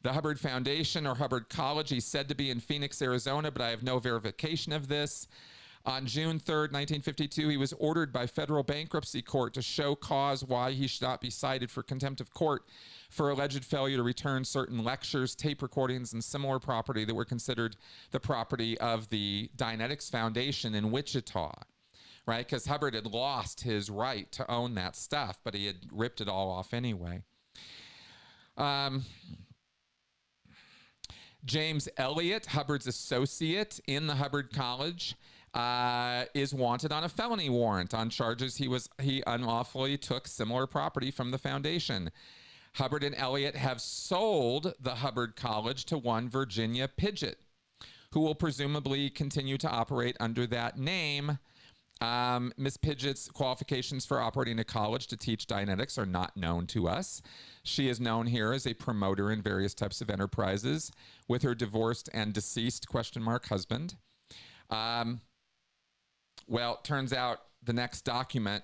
the Hubbard Foundation or Hubbard College. He's said to be in Phoenix, Arizona, but I have no verification of this. On June 3rd, 1952, he was ordered by federal bankruptcy court to show cause why he should not be cited for contempt of court for alleged failure to return certain lectures, tape recordings, and similar property that were considered the property of the Dianetics Foundation in Wichita, right? Because Hubbard had lost his right to own that stuff, but he had ripped it all off anyway. James Elliott, Hubbard's associate in the Hubbard College, is wanted on a felony warrant on charges he unlawfully took similar property from the foundation. Hubbard and Elliott have sold the Hubbard College to one Virginia Pidgeot, who will presumably continue to operate under that name. Miss Pidgeot's qualifications for operating a college to teach Dianetics are not known to us. She is known here as a promoter in various types of enterprises with her divorced and deceased husband. Well, turns out the next document,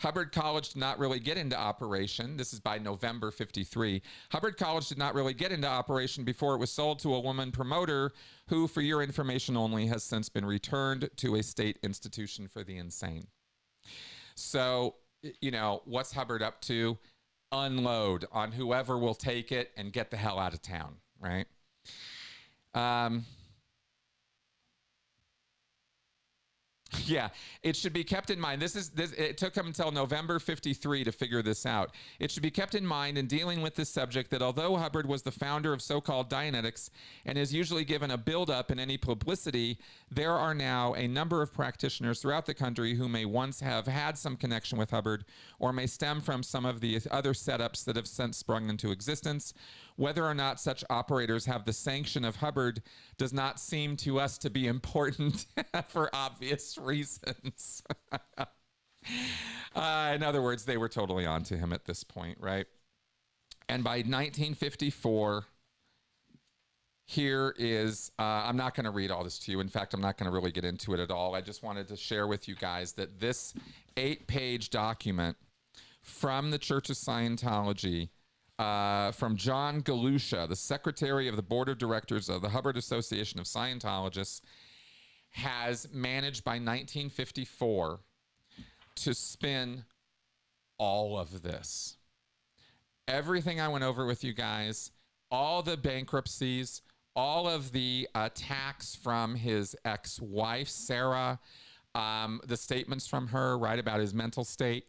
Hubbard College did not really get into operation. This is by November 53. Hubbard College did not really get into operation before it was sold to a woman promoter who, for your information only, has since been returned to a state institution for the insane. So, you know, what's Hubbard up to? Unload on whoever will take it and get the hell out of town, right? Yeah, it should be kept in mind. It took him until November 53 to figure this out. It should be kept in mind in dealing with this subject that although Hubbard was the founder of so-called Dianetics and is usually given a build-up in any publicity, there are now a number of practitioners throughout the country who may once have had some connection with Hubbard or may stem from some of the other setups that have since sprung into existence. Whether or not such operators have the sanction of Hubbard does not seem to us to be important for obvious reasons. In other words, they were totally onto him at this point, right? And by 1954, here is, I'm not going to read all this to you. In fact, I'm not going to really get into it at all. I just wanted to share with you guys that this 8-page document from the Church of Scientology, from John Galusha, the secretary of the board of directors of the Hubbard Association of Scientologists, has managed by 1954 to spin all of this. Everything I went over with you guys, all the bankruptcies, all of the attacks from his ex-wife, Sarah, the statements from her, right, about his mental state,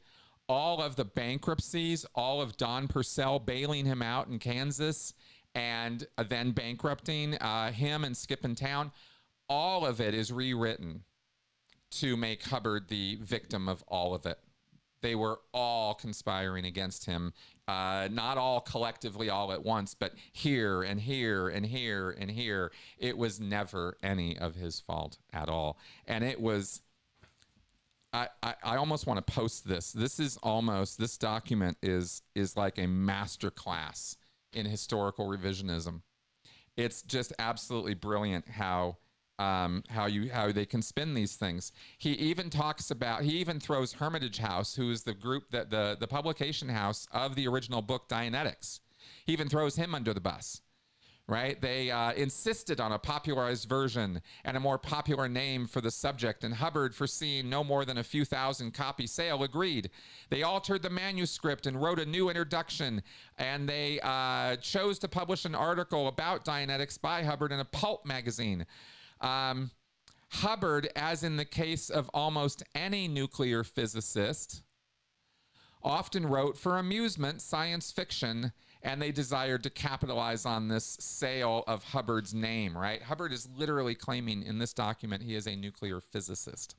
all of the bankruptcies, all of Don Purcell bailing him out in Kansas and then bankrupting him and skipping town, all of it is rewritten to make Hubbard the victim of all of it. They were all conspiring against him, not all collectively all at once, but here and here and here and here. It was never any of his fault at all. And it was... I almost want to post this. This document is like a master class in historical revisionism. It's just absolutely brilliant how they can spin these things. He even throws Hermitage House, who is the group that the publication house of the original book Dianetics. He even throws him under the bus. Right? They insisted on a popularized version and a more popular name for the subject, and Hubbard, foreseeing no more than a few thousand copy sale, agreed. They altered the manuscript and wrote a new introduction, and they chose to publish an article about Dianetics by Hubbard in a pulp magazine. Hubbard, as in the case of almost any nuclear physicist, often wrote for amusement science fiction, and they desired to capitalize on this sale of Hubbard's name, right? Hubbard is literally claiming in this document he is a nuclear physicist.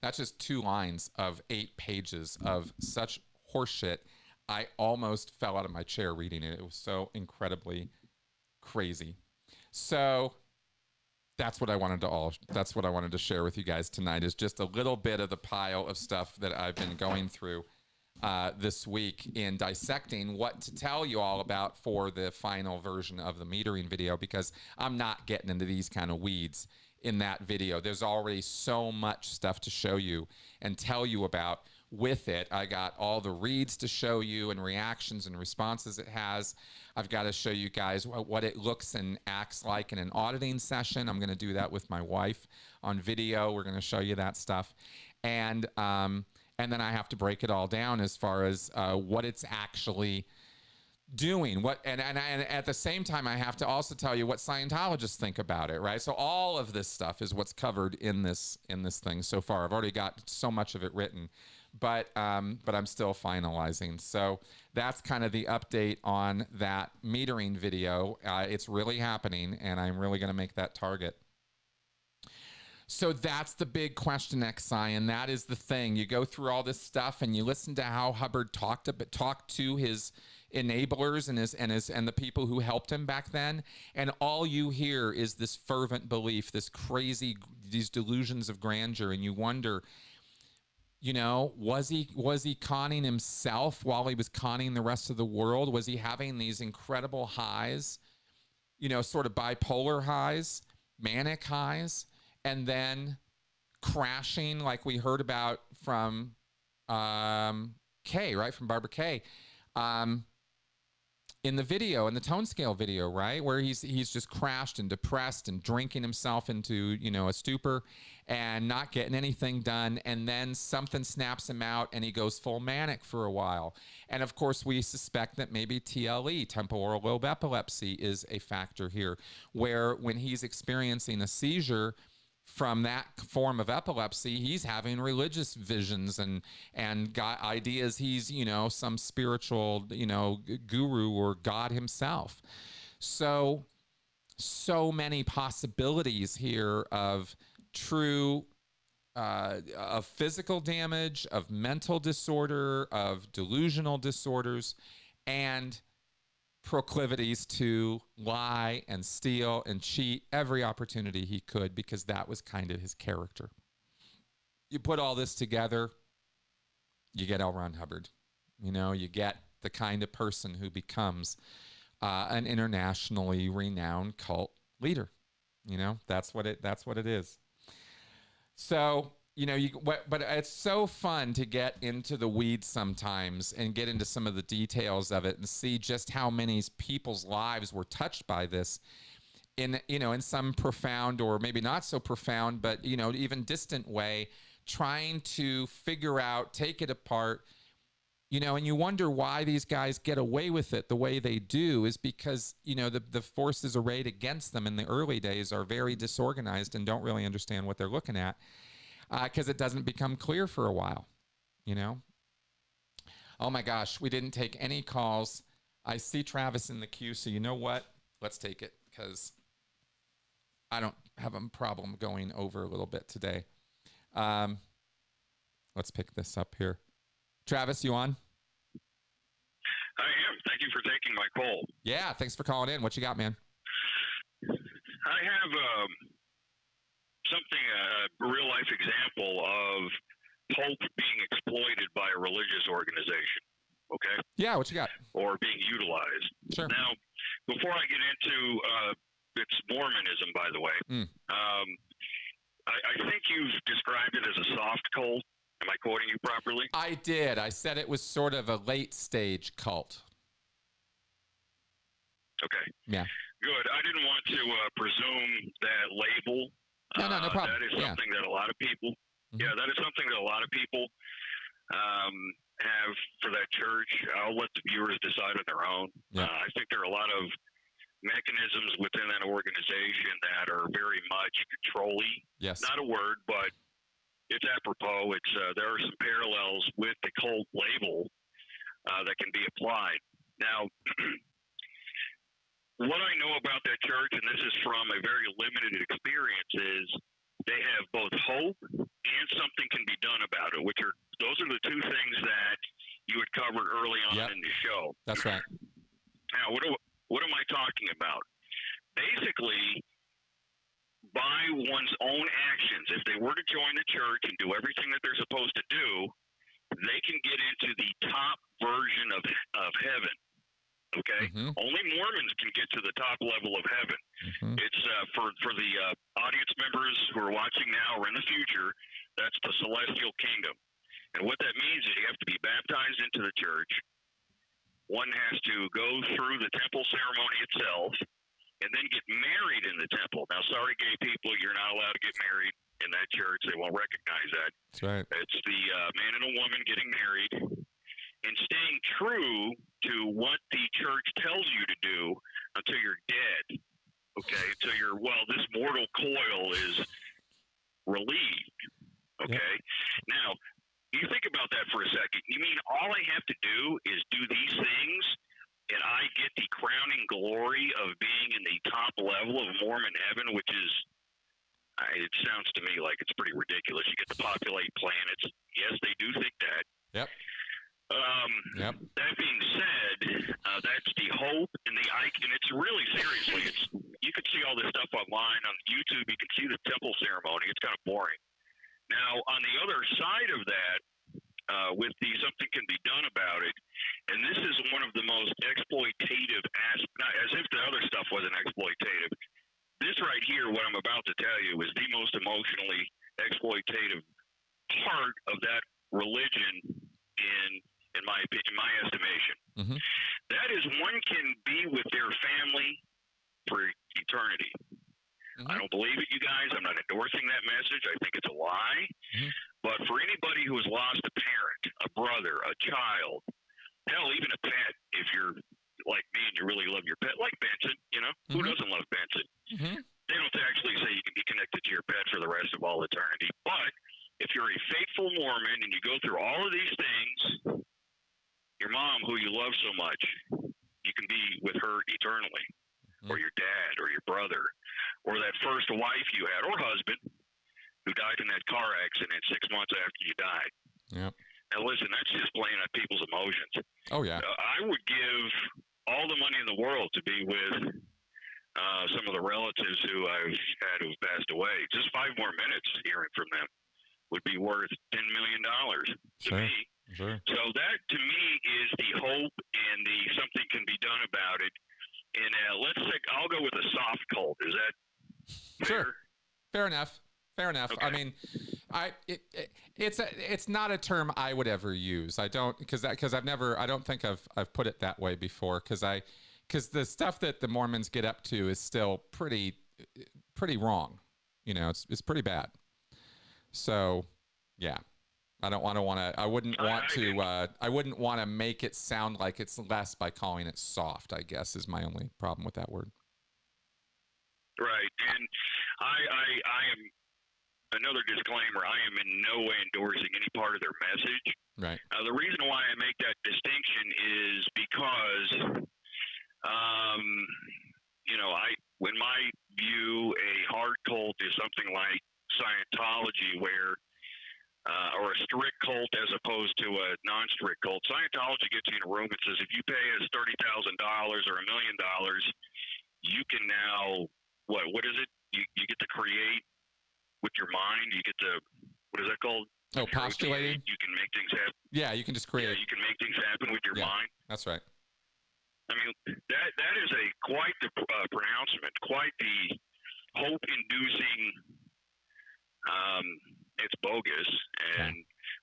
That's just 2 lines of 8 pages of such horseshit. I almost fell out of my chair reading it. It was so incredibly crazy. So that's what I wanted to share with you guys tonight, is just a little bit of the pile of stuff that I've been going through this week in dissecting what to tell you all about for the final version of the metering video, because I'm not getting into these kind of weeds in that video. There's already so much stuff to show you and tell you about with it. I got all the reads to show you and reactions and responses it has. I've got to show you guys what it looks and acts like in an auditing session. I'm going to do that with my wife on video. We're going to show you that stuff. And then I have to break it all down as far as what it's actually doing. And at the same time, I have to also tell you what Scientologists think about it, right? So all of this stuff is what's covered in this thing so far. I've already got so much of it written, but I'm still finalizing. So that's kind of the update on that metering video. It's really happening, and I'm really going to make that target. So that's the big question, XI, and that is the thing. You go through all this stuff and you listen to how Hubbard talked to his enablers and the people who helped him back then. And all you hear is this fervent belief, these delusions of grandeur. And you wonder, was he conning himself while he was conning the rest of the world? Was he having these incredible highs, sort of bipolar highs, manic highs, and then crashing like we heard about from Kay, right? From Barbara Kay, in the video, in the tone scale video, right? Where he's just crashed and depressed and drinking himself into, a stupor and not getting anything done. And then something snaps him out and he goes full manic for a while. And of course, we suspect that maybe TLE, temporal lobe epilepsy, is a factor here, where when he's experiencing a seizure from that form of epilepsy, he's having religious visions and got ideas he's, some spiritual, guru or God himself. So many possibilities here of true, of physical damage, of mental disorder, of delusional disorders, and proclivities to lie and steal and cheat every opportunity he could, because that was kind of his character. You put all this together, you get L. Ron Hubbard. You get the kind of person who becomes an internationally renowned cult leader. That's what it is. So, but it's so fun to get into the weeds sometimes and get into some of the details of it and see just how many people's lives were touched by this in some profound or maybe not so profound, but, even distant way, trying to figure out, take it apart, and you wonder why these guys get away with it the way they do is because, the forces arrayed against them in the early days are very disorganized and don't really understand what they're looking at. Because it doesn't become clear for a while, Oh my gosh, we didn't take any calls. I see Travis in the queue, so you know what? Let's take it, because I don't have a problem going over a little bit today. Let's pick this up here. Travis, you on? I am. Thank you for taking my call. Yeah, thanks for calling in. What you got, man? I have a real-life example of hope being exploited by a religious organization, okay? Yeah, what you got? Or being utilized. Sure. Now, before I get into it's Mormonism, by the way, I think you've described it as a soft cult. Am I quoting you properly? I did. I said it was sort of a late-stage cult. Okay. Yeah. Good. I didn't want to presume that label. No problem. That is something that a lot of people, that is something that a lot of people have for that church. I'll let the viewers decide on their own. Yeah. I think there are a lot of mechanisms within that organization that are very much control-y. Yes. Not a word, but it's apropos. It's there are some parallels with the cult label that can be applied. Now, what I know about that church, and this is from a very limited experience, is they have both hope and something can be done about it, those are the two things that you had covered early on in the show. That's right. Now, what am I talking about? Basically, by one's own actions, if they were to join the church and do everything that they're supposed to do, they can get into the top version of heaven. Okay, Only Mormons can get to the top level of heaven. It's for the audience members who are watching now or in the future. That's the celestial kingdom, and what that means is you have to be baptized into the church. One has to go through the temple ceremony itself, and then get married in the temple. Now, sorry, gay people, you're not allowed to get married in that church. They won't recognize that. That's right. It's the man and a woman getting married and staying true to what the church tells you to do until you're dead. Okay, until this mortal coil is relieved. Okay, Now you think about that for a second. You mean all I have to do is do these things, and I get the crowning glory of being in the top level of Mormon heaven, which is, it sounds to me like it's pretty ridiculous. You get to populate planets. Yes, they do think that. Yep. Yep. That being said, that's the hope and the and it's really seriously. It's you can see all this stuff online on YouTube. You can see the temple ceremony. It's kind of boring. Now, on the other side of that, with the something can be done about it, and this is one of the most exploitative not as if the other stuff wasn't exploitative. This right here, what I'm about to tell you, is the most emotionally exploitative part of that religion in my opinion, my estimation. Mm-hmm. That is, one can be with their family for eternity. I don't believe it, you guys. I'm not endorsing that message. I think it's a lie. Mm-hmm. But for anybody who has lost a parent, a brother, a child, hell, even a pet, if you're like me and you really love your pet, like Benson, you know, who doesn't love Benson? They don't actually say you can be connected to your pet for the rest of all eternity. But if you're a faithful Mormon and you go through all of these things, your mom, who you love so much, you can be with her eternally, or your dad, or your brother, or that first wife you had, or husband, who died in that car accident 6 months after you died. Yep. Now, listen, that's just playing on people's emotions. Oh, yeah. I would give all the money in the world to be with some of the relatives who I've had who've passed away. Just 5 more minutes hearing from them would be worth $10 million to me. Sure. So that, to me, is the hope and the something can be done about it. And I'll go with a soft cult. Is that fair? Sure. Fair enough. Fair enough. Okay. I mean, it's not a term I would ever use. I don't, because I don't think I've put it that way before, because the stuff that the Mormons get up to is still pretty wrong. You know, it's pretty bad. So, yeah. I wouldn't want to make it sound like it's less by calling it soft, I guess, is my only problem with that word. Right. And I am, another disclaimer, I am in no way endorsing any part of their message. Right. The reason why I make that distinction is because, when my view, a hard cult is something like Scientology, where or a strict cult as opposed to a non-strict cult. Scientology gets you in a room and says, if you pay us $30,000 or $1 million, you can now, what is it? You get to create with your mind. You get to, what is that called? Oh, postulating? You can make things happen. Yeah, you can just create. Yeah, you can make things happen with your mind. That's right. I mean, that is quite the pronouncement, quite the hope-inducing. It's bogus,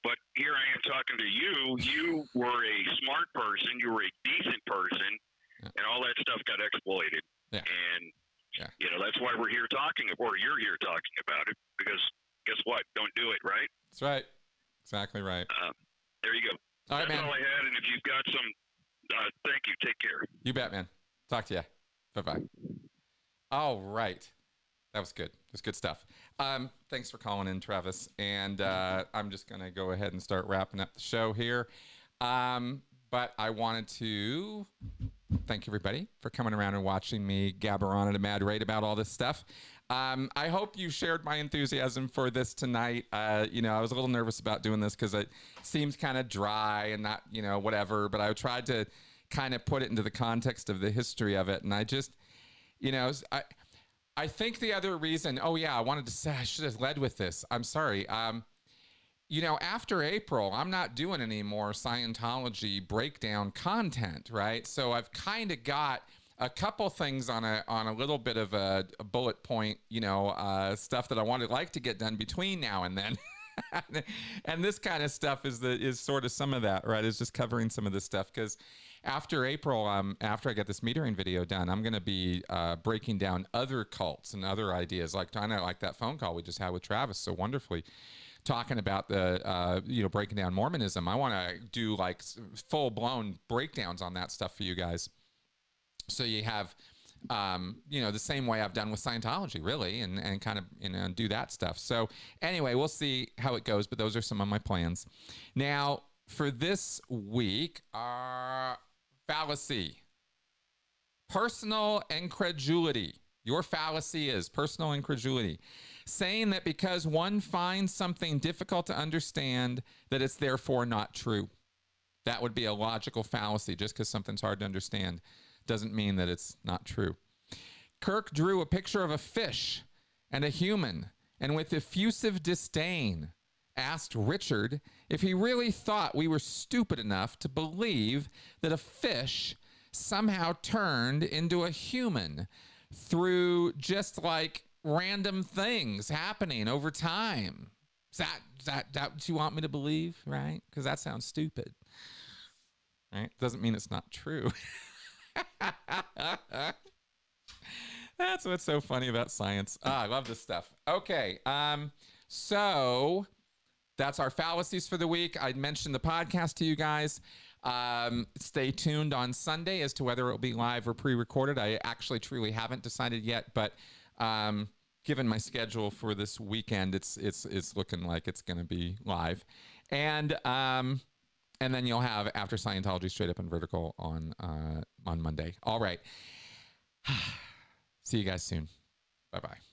but here I am talking to you. You were a smart person, you were a decent person, and all that stuff got exploited. Yeah. And that's why we're here talking, or you're here talking about it, because guess what? Don't do it, right? That's right. Exactly right. There you go. All right, That's man. all I had, and if you've got some, thank you. Take care. You bet, man. Talk to you. Bye-bye. All right. That was good. It was good stuff. Thanks for calling in, Travis. And I'm just going to go ahead and start wrapping up the show here. But I wanted to thank everybody for coming around and watching me gabber on at a mad rate about all this stuff. I hope you shared my enthusiasm for this tonight. I was a little nervous about doing this because it seems kind of dry and not, whatever. But I tried to kind of put it into the context of the history of it. And I just, I think the other reason, I wanted to say I should have led with this. I'm sorry. After April, I'm not doing any more Scientology breakdown content, right? So I've kind of got a couple things on a little bit of a bullet point, stuff that I like to get done between now and then. And this kind of stuff is sort of some of that, right? It's just covering some of this stuff because after April, after I get this metering video done, I'm going to be breaking down other cults and other ideas, like that phone call we just had with Travis so wonderfully, talking about the breaking down Mormonism. I want to do like full blown breakdowns on that stuff for you guys, so you have the same way I've done with Scientology, really, and kind of do that stuff. So anyway, we'll see how it goes, but those are some of my plans. Now for this week, fallacy. Personal incredulity. Your fallacy is personal incredulity. Saying that because one finds something difficult to understand, that it's therefore not true. That would be a logical fallacy. Just because something's hard to understand doesn't mean that it's not true. Kirk drew a picture of a fish and a human, and with effusive disdain asked Richard if he really thought we were stupid enough to believe that a fish somehow turned into a human through just like random things happening over time. Is that what you want me to believe, right? Because that sounds stupid, right? Doesn't mean it's not true. That's what's so funny about science. I love this stuff. Okay, so that's our fallacies for the week. I mentioned the podcast to you guys. Stay tuned on Sunday as to whether it will be live or pre-recorded. I actually truly haven't decided yet, but given my schedule for this weekend, it's looking like it's going to be live, and then you'll have After Scientology Straight Up and Vertical on Monday. All right. See you guys soon. Bye-bye.